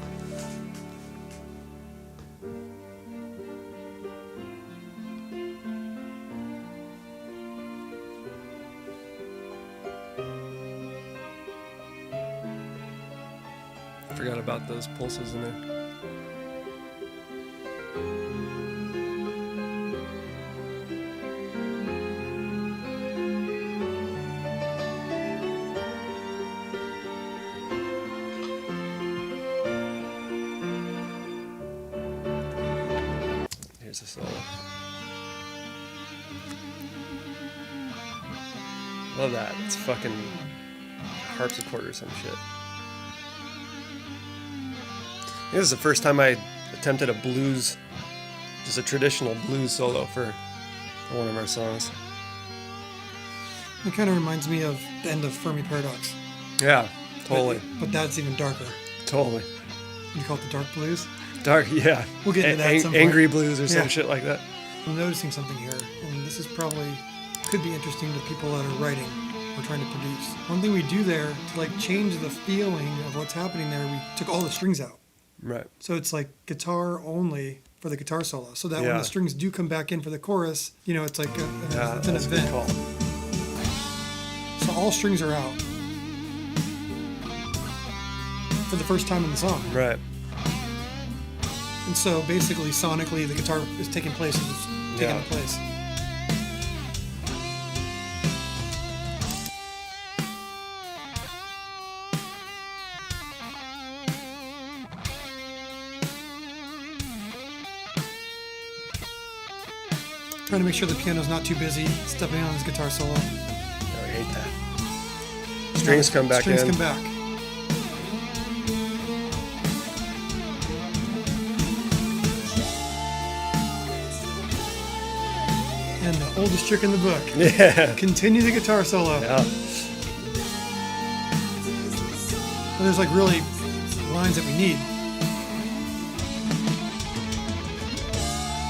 S3: Forgot about those pulses in there. Here's a solo. Love that. It's fucking harpsichord or some shit. This is the first time I attempted a blues, just a traditional blues solo for one of our songs.
S5: It kind of reminds me of the end of Fermi Paradox.
S3: Yeah, totally.
S5: But that's even darker.
S3: Totally.
S5: You call it the dark blues?
S3: Dark, yeah.
S5: We'll get into that at some point.
S3: Angry blues or some shit like that.
S5: I'm noticing something here, and this is probably, could be interesting to people that are writing or trying to produce. One thing we do there, to like change the feeling of what's happening there, we took all the strings out.
S3: Right.
S5: So it's like guitar only for the guitar solo, so that when the strings do come back in for the chorus, you know, it's like it's an event.
S3: Call.
S5: So all strings are out for the first time in the song.
S3: Right.
S5: And so basically, sonically, the guitar is taking place and it's taking place. Trying to make sure the piano's not too busy stepping on his guitar solo.
S3: I hate that. Strings come back in.
S5: Strings come back. And the oldest trick in the book.
S3: Yeah.
S5: Continue the guitar solo.
S3: Yeah.
S5: And there's like really lines that we need.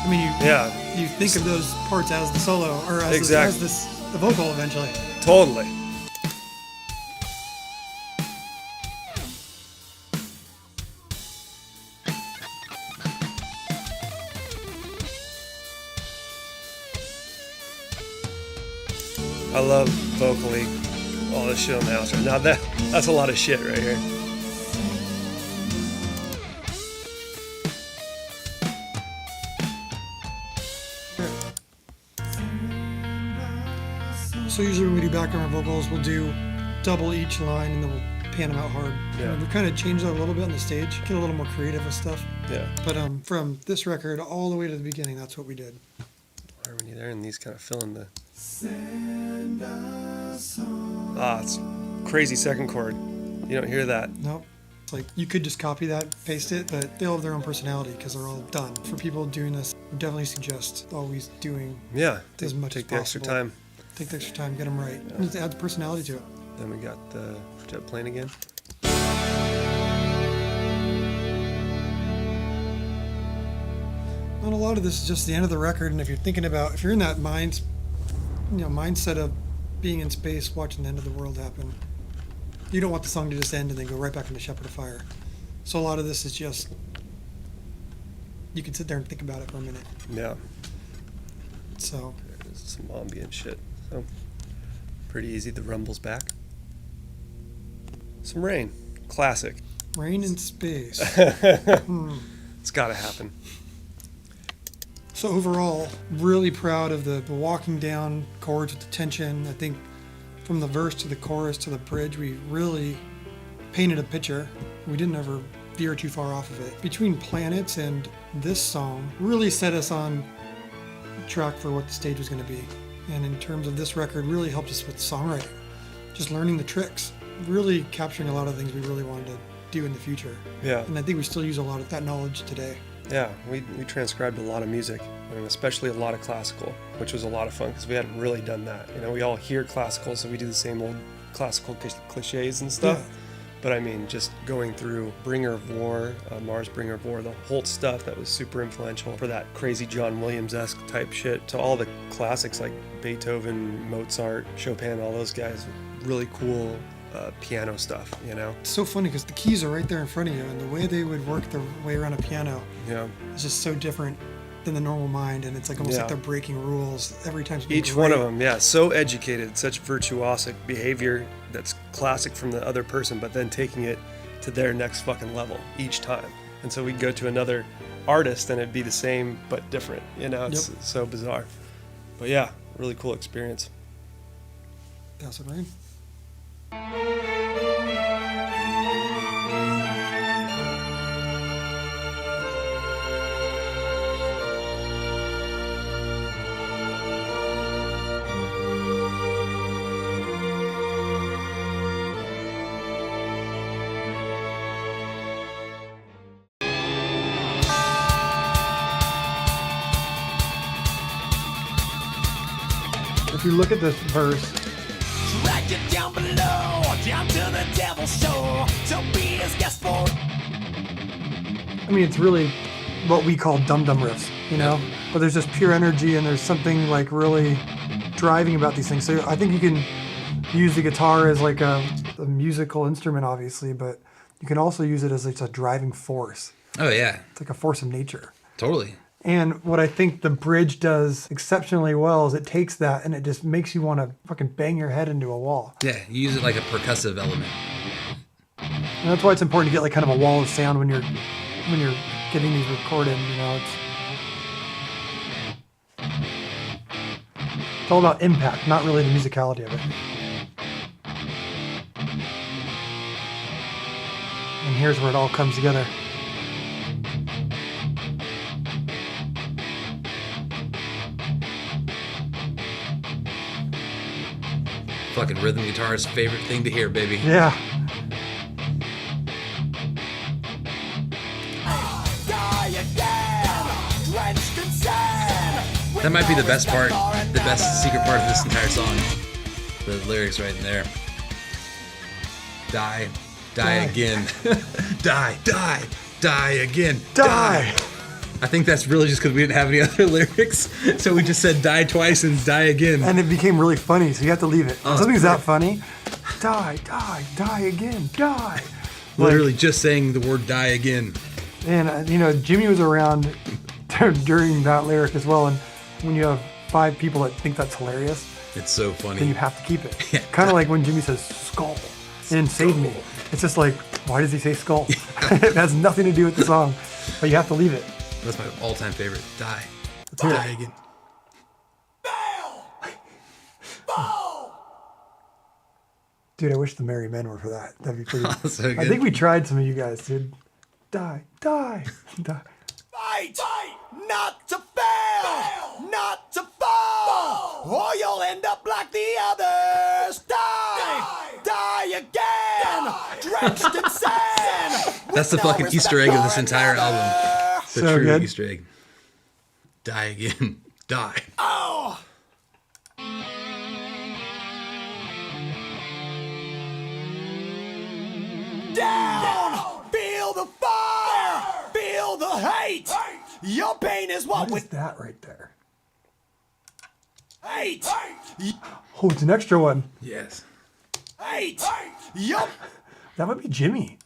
S5: I mean, you think of those parts as the solo, or as, the vocal eventually.
S3: Totally. I love vocally all this shit on the outro. Now that's a lot of shit right here.
S5: So usually when we do background vocals, we'll do double each line and then we'll pan them out hard.
S3: Yeah.
S5: We kind of change that a little bit on the stage, get a little more creative with stuff.
S3: Yeah.
S5: But from this record all the way to the beginning, that's what we did.
S3: Harmony there, and these kind of fill in the. It's crazy second chord. You don't hear that.
S5: Nope. It's like you could just copy that, paste it, but they all have their own personality because they're all done. For people doing this, I definitely suggest always doing as much
S3: take
S5: as
S3: the extra
S5: possible.
S3: time.
S5: Take the extra time, get them right. Yeah. Just add the personality to it.
S3: Then we got the jet plane again.
S5: And a lot of this is just the end of the record, and if you're thinking about, if you're in that mindset of being in space, watching the end of the world happen, you don't want the song to just end and then go right back into Shepherd of Fire. So a lot of this is just, you can sit there and think about it for a minute.
S3: Yeah.
S5: So.
S3: There's some ambient shit. So pretty easy. The rumble's back. Some rain. Classic.
S5: Rain in space.
S3: It's gotta happen.
S5: So overall, really proud of the walking down chords with the tension. I think from the verse to the chorus to the bridge, we really painted a picture. We didn't ever veer too far off of it. Between Planets and this song really set us on track for what the stage was going to be. And in terms of this record, really helped us with songwriting. Just learning the tricks, really capturing a lot of things we really wanted to do in the future.
S3: Yeah.
S5: And I think we still use a lot of that knowledge today.
S3: Yeah, we transcribed a lot of music, and especially a lot of classical, which was a lot of fun because we hadn't really done that. You know, we all hear classical, so we do the same old classical cliches and stuff. But I mean, just going through Bringer of War, Mars Bringer of War, the Holt stuff that was super influential for that crazy John Williams-esque type shit, to all the classics like Beethoven, Mozart, Chopin, all those guys, really cool piano stuff, you know?
S5: It's so funny because the keys are right there in front of you, and the way they would work their way around a piano is just so different than the normal mind, and it's like almost like they're breaking rules every time.
S3: Each one of them, so educated, such virtuosic behavior that's classic from the other person, but then taking it to their next fucking level each time. And so we'd go to another artist and it'd be the same but different, you know? It's so bizarre. But yeah, really cool experience.
S5: That's what I mean. If you look at this verse,
S17: Dragged it down below, down to the devil's shore, to be his guest for.
S5: I mean, it's really what we call dum-dum riffs, you know? But there's just pure energy, and there's something like really driving about these things. So I think you can use the guitar as like a musical instrument, obviously, but you can also use it as like a driving force.
S6: Oh yeah.
S5: It's like a force of nature.
S6: Totally.
S5: And what I think the bridge does exceptionally well is it takes that and it just makes you want to fucking bang your head into a wall.
S6: Yeah, you use it like a percussive element.
S5: And that's why it's important to get like kind of a wall of sound when you're getting these recorded, you know. It's all about impact, not really the musicality of it. And here's where it all comes together.
S6: Fucking rhythm guitar's favorite thing to hear, baby.
S5: Yeah.
S6: That might be the best part, the best secret part of this entire song. The lyrics right in there. Die again. die again. Die. I think that's really just because we didn't have any other lyrics, so we just said die twice and die again.
S5: And it became really funny, so you have to leave it. Something's that funny. Die again, die.
S6: Literally just saying the word die again.
S5: And, you know, Jimmy was around during that lyric as well, and when you have 5 people that think that's hilarious,
S6: it's so funny.
S5: Then you have to keep it. Kind of like when Jimmy says skull in Save Me. It's just like, why does he say skull? It has nothing to do with the song, but you have to leave it.
S6: That's my all-time favorite. Die.
S5: Let's hear
S6: Die
S5: it.
S6: again.
S5: Dude, I wish the Merry Men were for that. That'd be pretty.
S6: So
S5: I
S6: good.
S5: think we tried some of you guys, dude. Die.
S17: Fight, not to fail, not to fall, or you'll end up like the others. Die again, drenched in sand.
S6: That's the fucking Easter egg of this entire album. The
S5: So
S6: true
S5: good.
S6: Easter egg. Die again. Die.
S17: Oh. Down, feel the fire, feel the hate. Your pain is what we
S5: What is that right there?
S17: hate.
S5: Oh, it's an extra one.
S6: Yes.
S17: Hate. Your
S5: That might be Jimmy.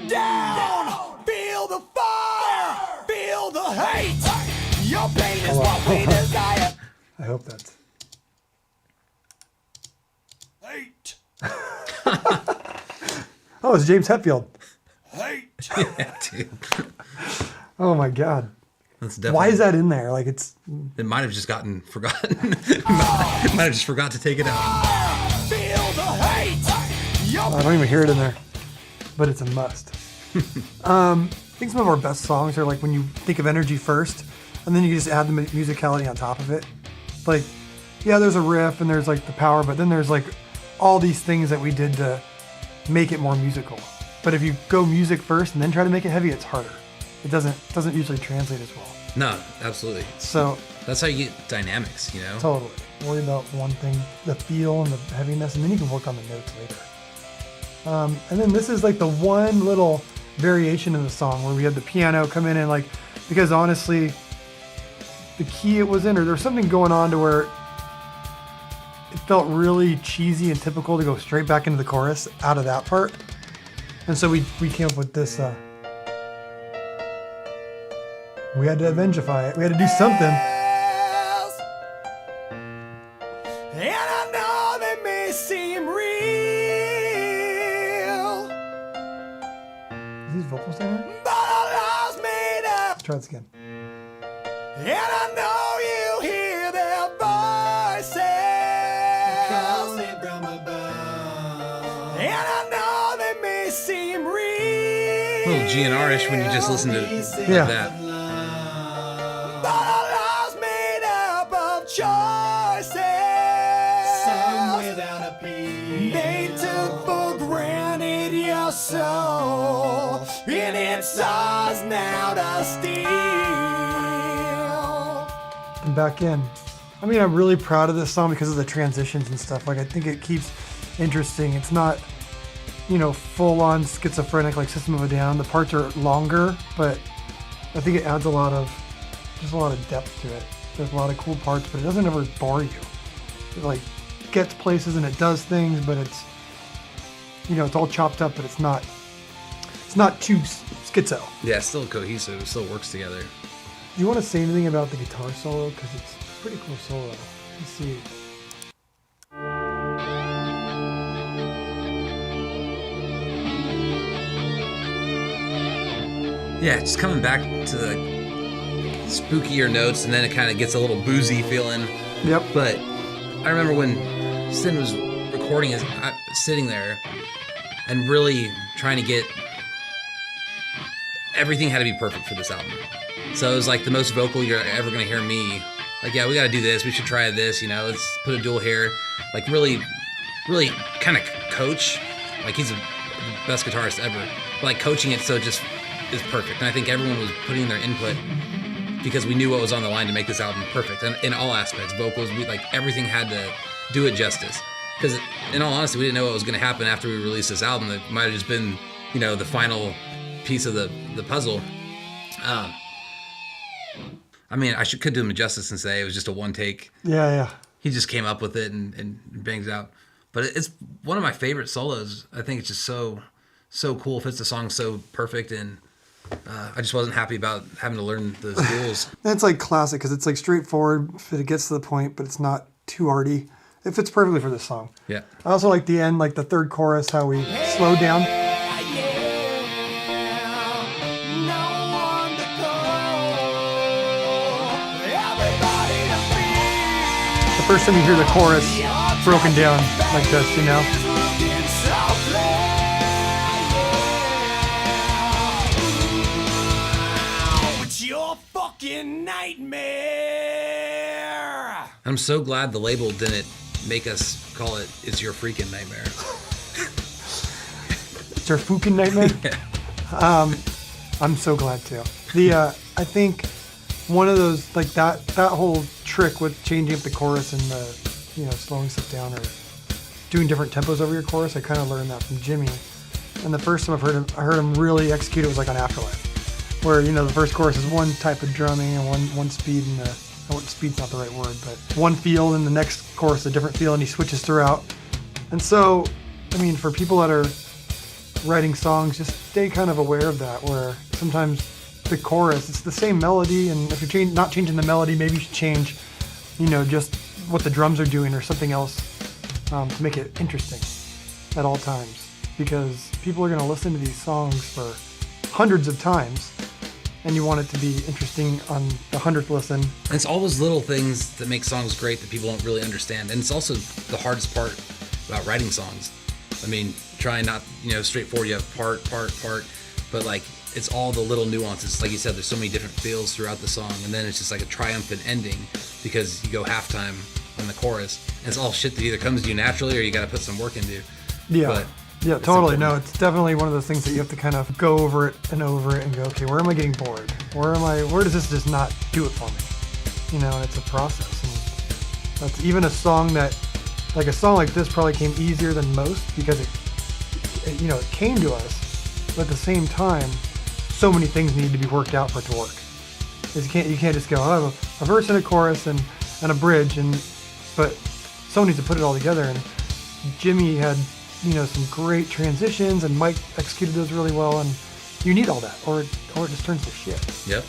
S17: down, feel the fire, feel the hate. Your pain is what we desire.
S5: I hope that's.
S17: Hate.
S5: Oh, it's James Hetfield.
S17: Hate.
S6: Yeah, dude.
S5: Oh my God.
S6: That's definitely.
S5: Why is that in there? Like it's.
S6: It might have just gotten forgotten. Might have just forgot to take it out.
S17: Feel the hate. Your
S5: I don't even hear it in there, but it's a must. I think some of our best songs are like when you think of energy first, and then you just add the musicality on top of it. Like, yeah, there's a riff and there's like the power, but then there's like all these things that we did to make it more musical. But if you go music first and then try to make it heavy, it's harder. It doesn't usually translate as well.
S6: No, absolutely.
S5: So
S6: That's how you get dynamics, you know?
S5: Totally. Worry about one thing, the feel and the heaviness, and then you can work on the notes later. And then this is like the one little variation in the song where we had the piano come in and like, because honestly, the key it was in, or there was something going on to where it felt really cheesy and typical to go straight back into the chorus out of that part. And so we came up with this, we had to Avengify it. We had to do something.
S17: And I know they may seem real.
S5: Is these vocals in here?
S17: But our lives made up.
S5: Let's try this again.
S17: And I know you hear their voices. Calling from above. And I know they may seem real.
S6: A little GNR-ish when you just listen to it like that.
S17: But our lives made up of choices. Some without a peace. They took for granted your soul. And it's ours now to steal.
S5: And back in. I mean, I'm really proud of this song because of the transitions and stuff. Like, I think it keeps interesting. It's not, you know, full on schizophrenic like System of a Down. The parts are longer, but I think it adds a lot of depth to it. There's a lot of cool parts, but it doesn't ever bore you. It like gets places and it does things, but it's, you know, it's all chopped up, but it's not too schizo.
S6: Yeah, it's still cohesive. It still works together.
S5: Do you want to say anything about the guitar solo? Because it's a pretty cool solo. Let's see.
S6: Yeah, just coming back to the spookier notes, and then it kind of gets a little boozy feeling.
S5: Yep.
S6: But I remember when Sin was recording, sitting there and really trying to get everything had to be perfect for this album. So it was like the most vocal you're ever gonna hear me. Like, yeah, we gotta do this. We should try this. You know, let's put a dual here. Like, really kind of coach. Like, he's the best guitarist ever. But like coaching it so it just is perfect. And I think everyone was putting their input because we knew what was on the line to make this album perfect. And in all aspects, vocals, everything had to do it justice. Because in all honesty, we didn't know what was going to happen after we released this album. It might have just been, you know, the final piece of the puzzle. I mean, I could do him justice and say it was just a one take.
S5: Yeah.
S6: He just came up with it and bangs out. But it's one of my favorite solos. I think it's just so cool. Fits the song so perfect, and I just wasn't happy about having to learn those duels.
S5: That's like classic because it's like straightforward. It gets to the point, but it's not too arty. It fits perfectly for this song.
S6: Yeah.
S5: I also like the end, like the third chorus, how we slow down. The first time you hear the chorus broken down like this, you know?
S17: It's your fucking nightmare.
S6: I'm so glad the label didn't make us call it "It's Your Freaking Nightmare."
S5: It's your fucking nightmare?
S6: Yeah.
S5: I'm so glad too. I think one of those, like that whole trick with changing up the chorus and the, you know, slowing stuff down or doing different tempos over your chorus, I kind of learned that from Jimmy. And the first time I heard him really execute it was like on Afterlife, where, you know, the first chorus is one type of drumming and one speed, and speed's not the right word, but one feel, and the next chorus a different feel, and he switches throughout. And so, I mean, for people that are writing songs, just stay kind of aware of that, where sometimes the chorus, it's the same melody, and if you're not changing the melody, maybe you should change, you know, just what the drums are doing or something else to make it interesting at all times, because people are going to listen to these songs for hundreds of times, and you want it to be interesting on the 100th listen.
S6: And it's all those little things that make songs great that people don't really understand. And it's also the hardest part about writing songs. I mean, trying not, you know, straightforward, you have part, but like, it's all the little nuances. Like you said, there's so many different feels throughout the song, and then it's just like a triumphant ending because you go halftime on the chorus. And it's all shit that either comes to you naturally or you got to put some work into.
S5: Yeah.
S6: But
S5: yeah, totally. No, it's definitely one of those things that you have to kind of go over it and go, okay, where am I getting bored? Where does this just not do it for me? you know, and it's a process. And that's even a song that, like a song like this probably came easier than most because it you know, it came to us, but at the same time, so many things need to be worked out for it to work. You can't just go, oh, I have a verse and a chorus and a bridge, but someone needs to put it all together. And Jimmy had, you know, some great transitions, and Mike executed those really well. And you need all that, or it just turns to shit.
S6: Yep.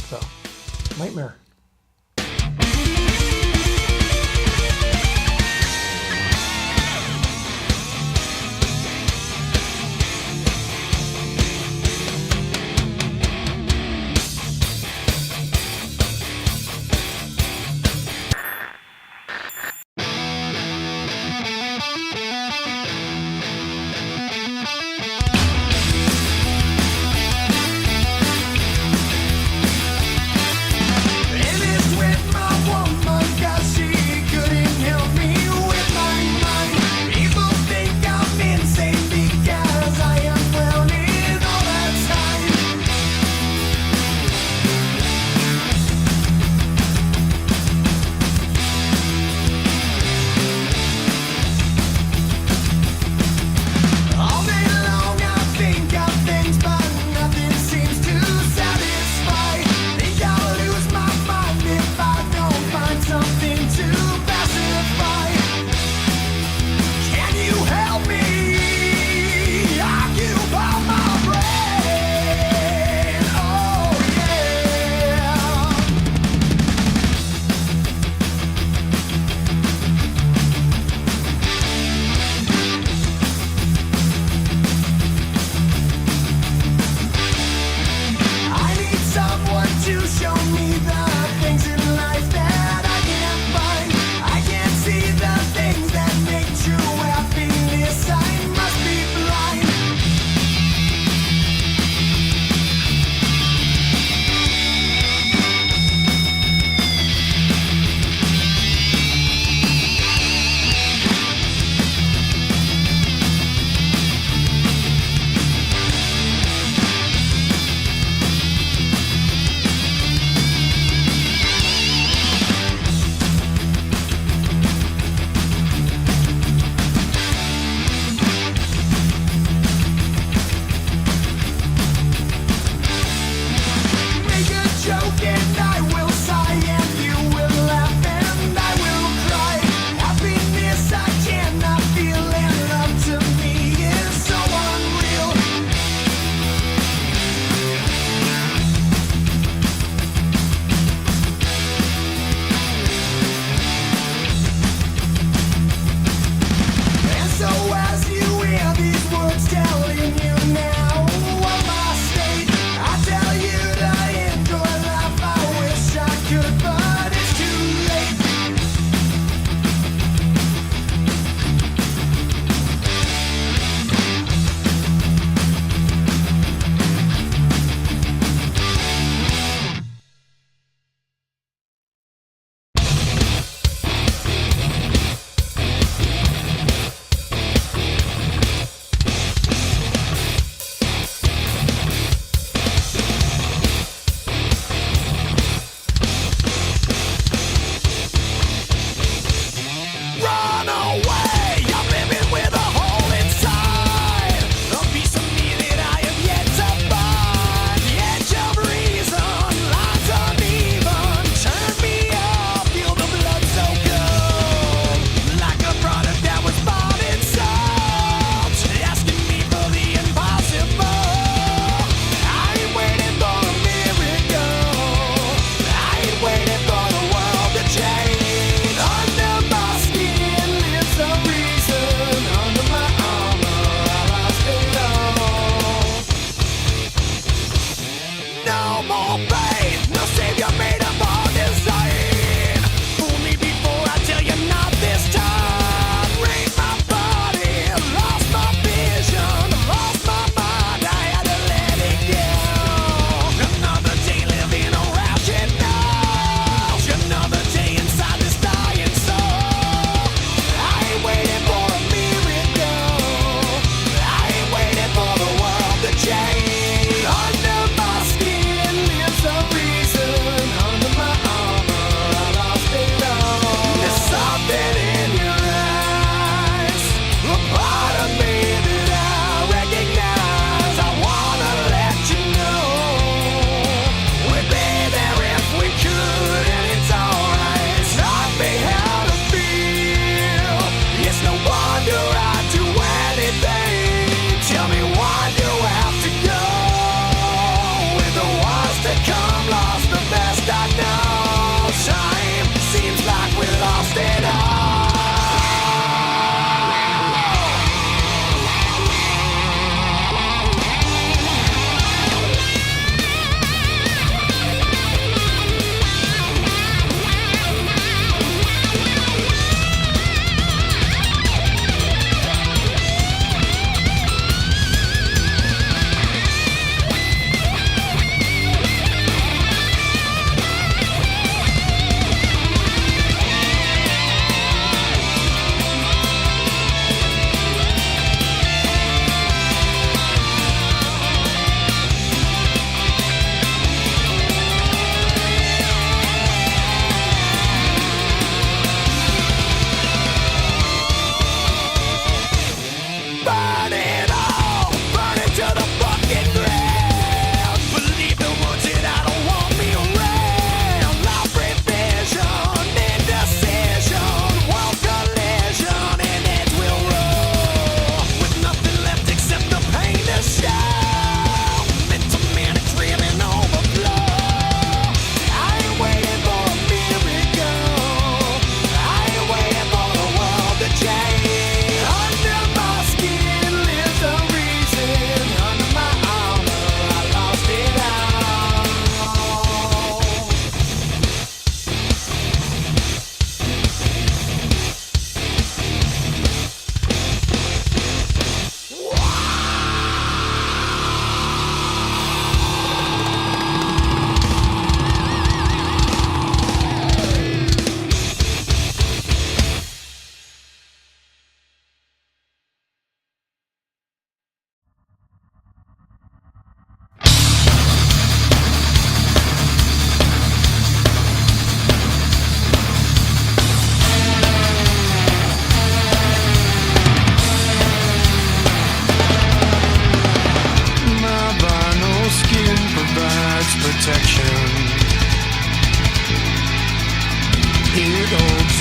S5: So, Nightmare.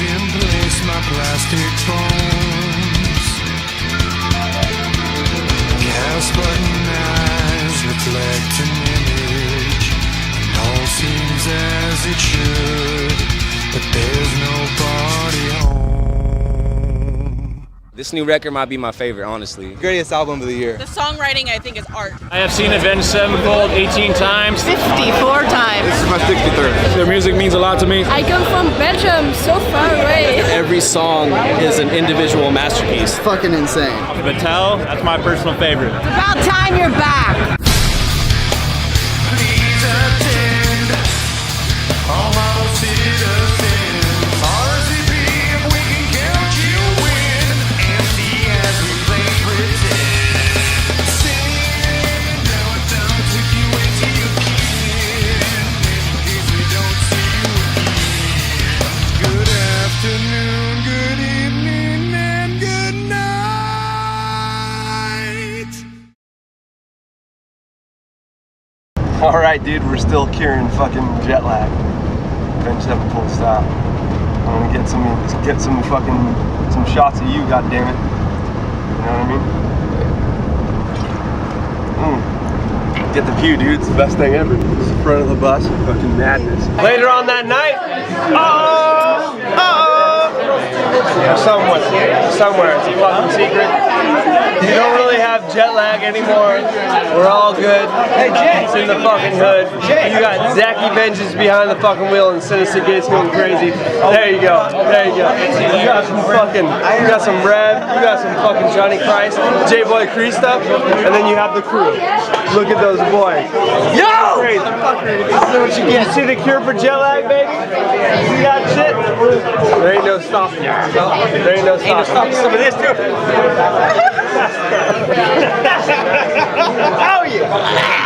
S17: in place my plastic bones. Gas button eyes reflect an image, and all seems as it should, but there's nobody home.
S18: This new record might be my favorite, honestly.
S19: Greatest album of the year.
S20: The songwriting, I think, is art.
S21: I have seen Avenged Sevenfold 18 times.
S20: 54 times.
S19: This is my 63rd.
S21: Their music means a lot to me.
S20: I come from Belgium, so far away.
S22: Every song is an individual masterpiece.
S19: Fucking insane.
S21: Battelle, that's my personal favorite.
S20: It's about time you're back.
S17: Please attend all model citizens. RSVP if we can count you in. MC as we play pretend. Sing, no it don't take you wait till you can. In case we don't see you again. Good afternoon, good evening, and good night.
S1: Alright, dude, we're still curing fucking jet lag. Avenged Sevenfold style. I'm gonna get some shots of you, goddammit. You know what I mean? Get the view, dude. It's the best thing ever. This is the front of the bus. Fucking madness. Later on that night, somewhere. It's a fucking secret. You don't really have jet lag anymore. We're all good. Hey, Jay. It's in the fucking hood. You got Zachy Vengeance behind the fucking wheel and Sinister Gates going crazy. There you go. There you go. You got some fucking, you got some Rev, you got some fucking Johnny Christ, J-Boy Cree stuff, and then you have the crew. Look at those boys. Yo! Crazy. What you get? See the cure for jet lag, baby? See that shit? There ain't no stopping. There ain't no stopping some of this too. Oh yeah!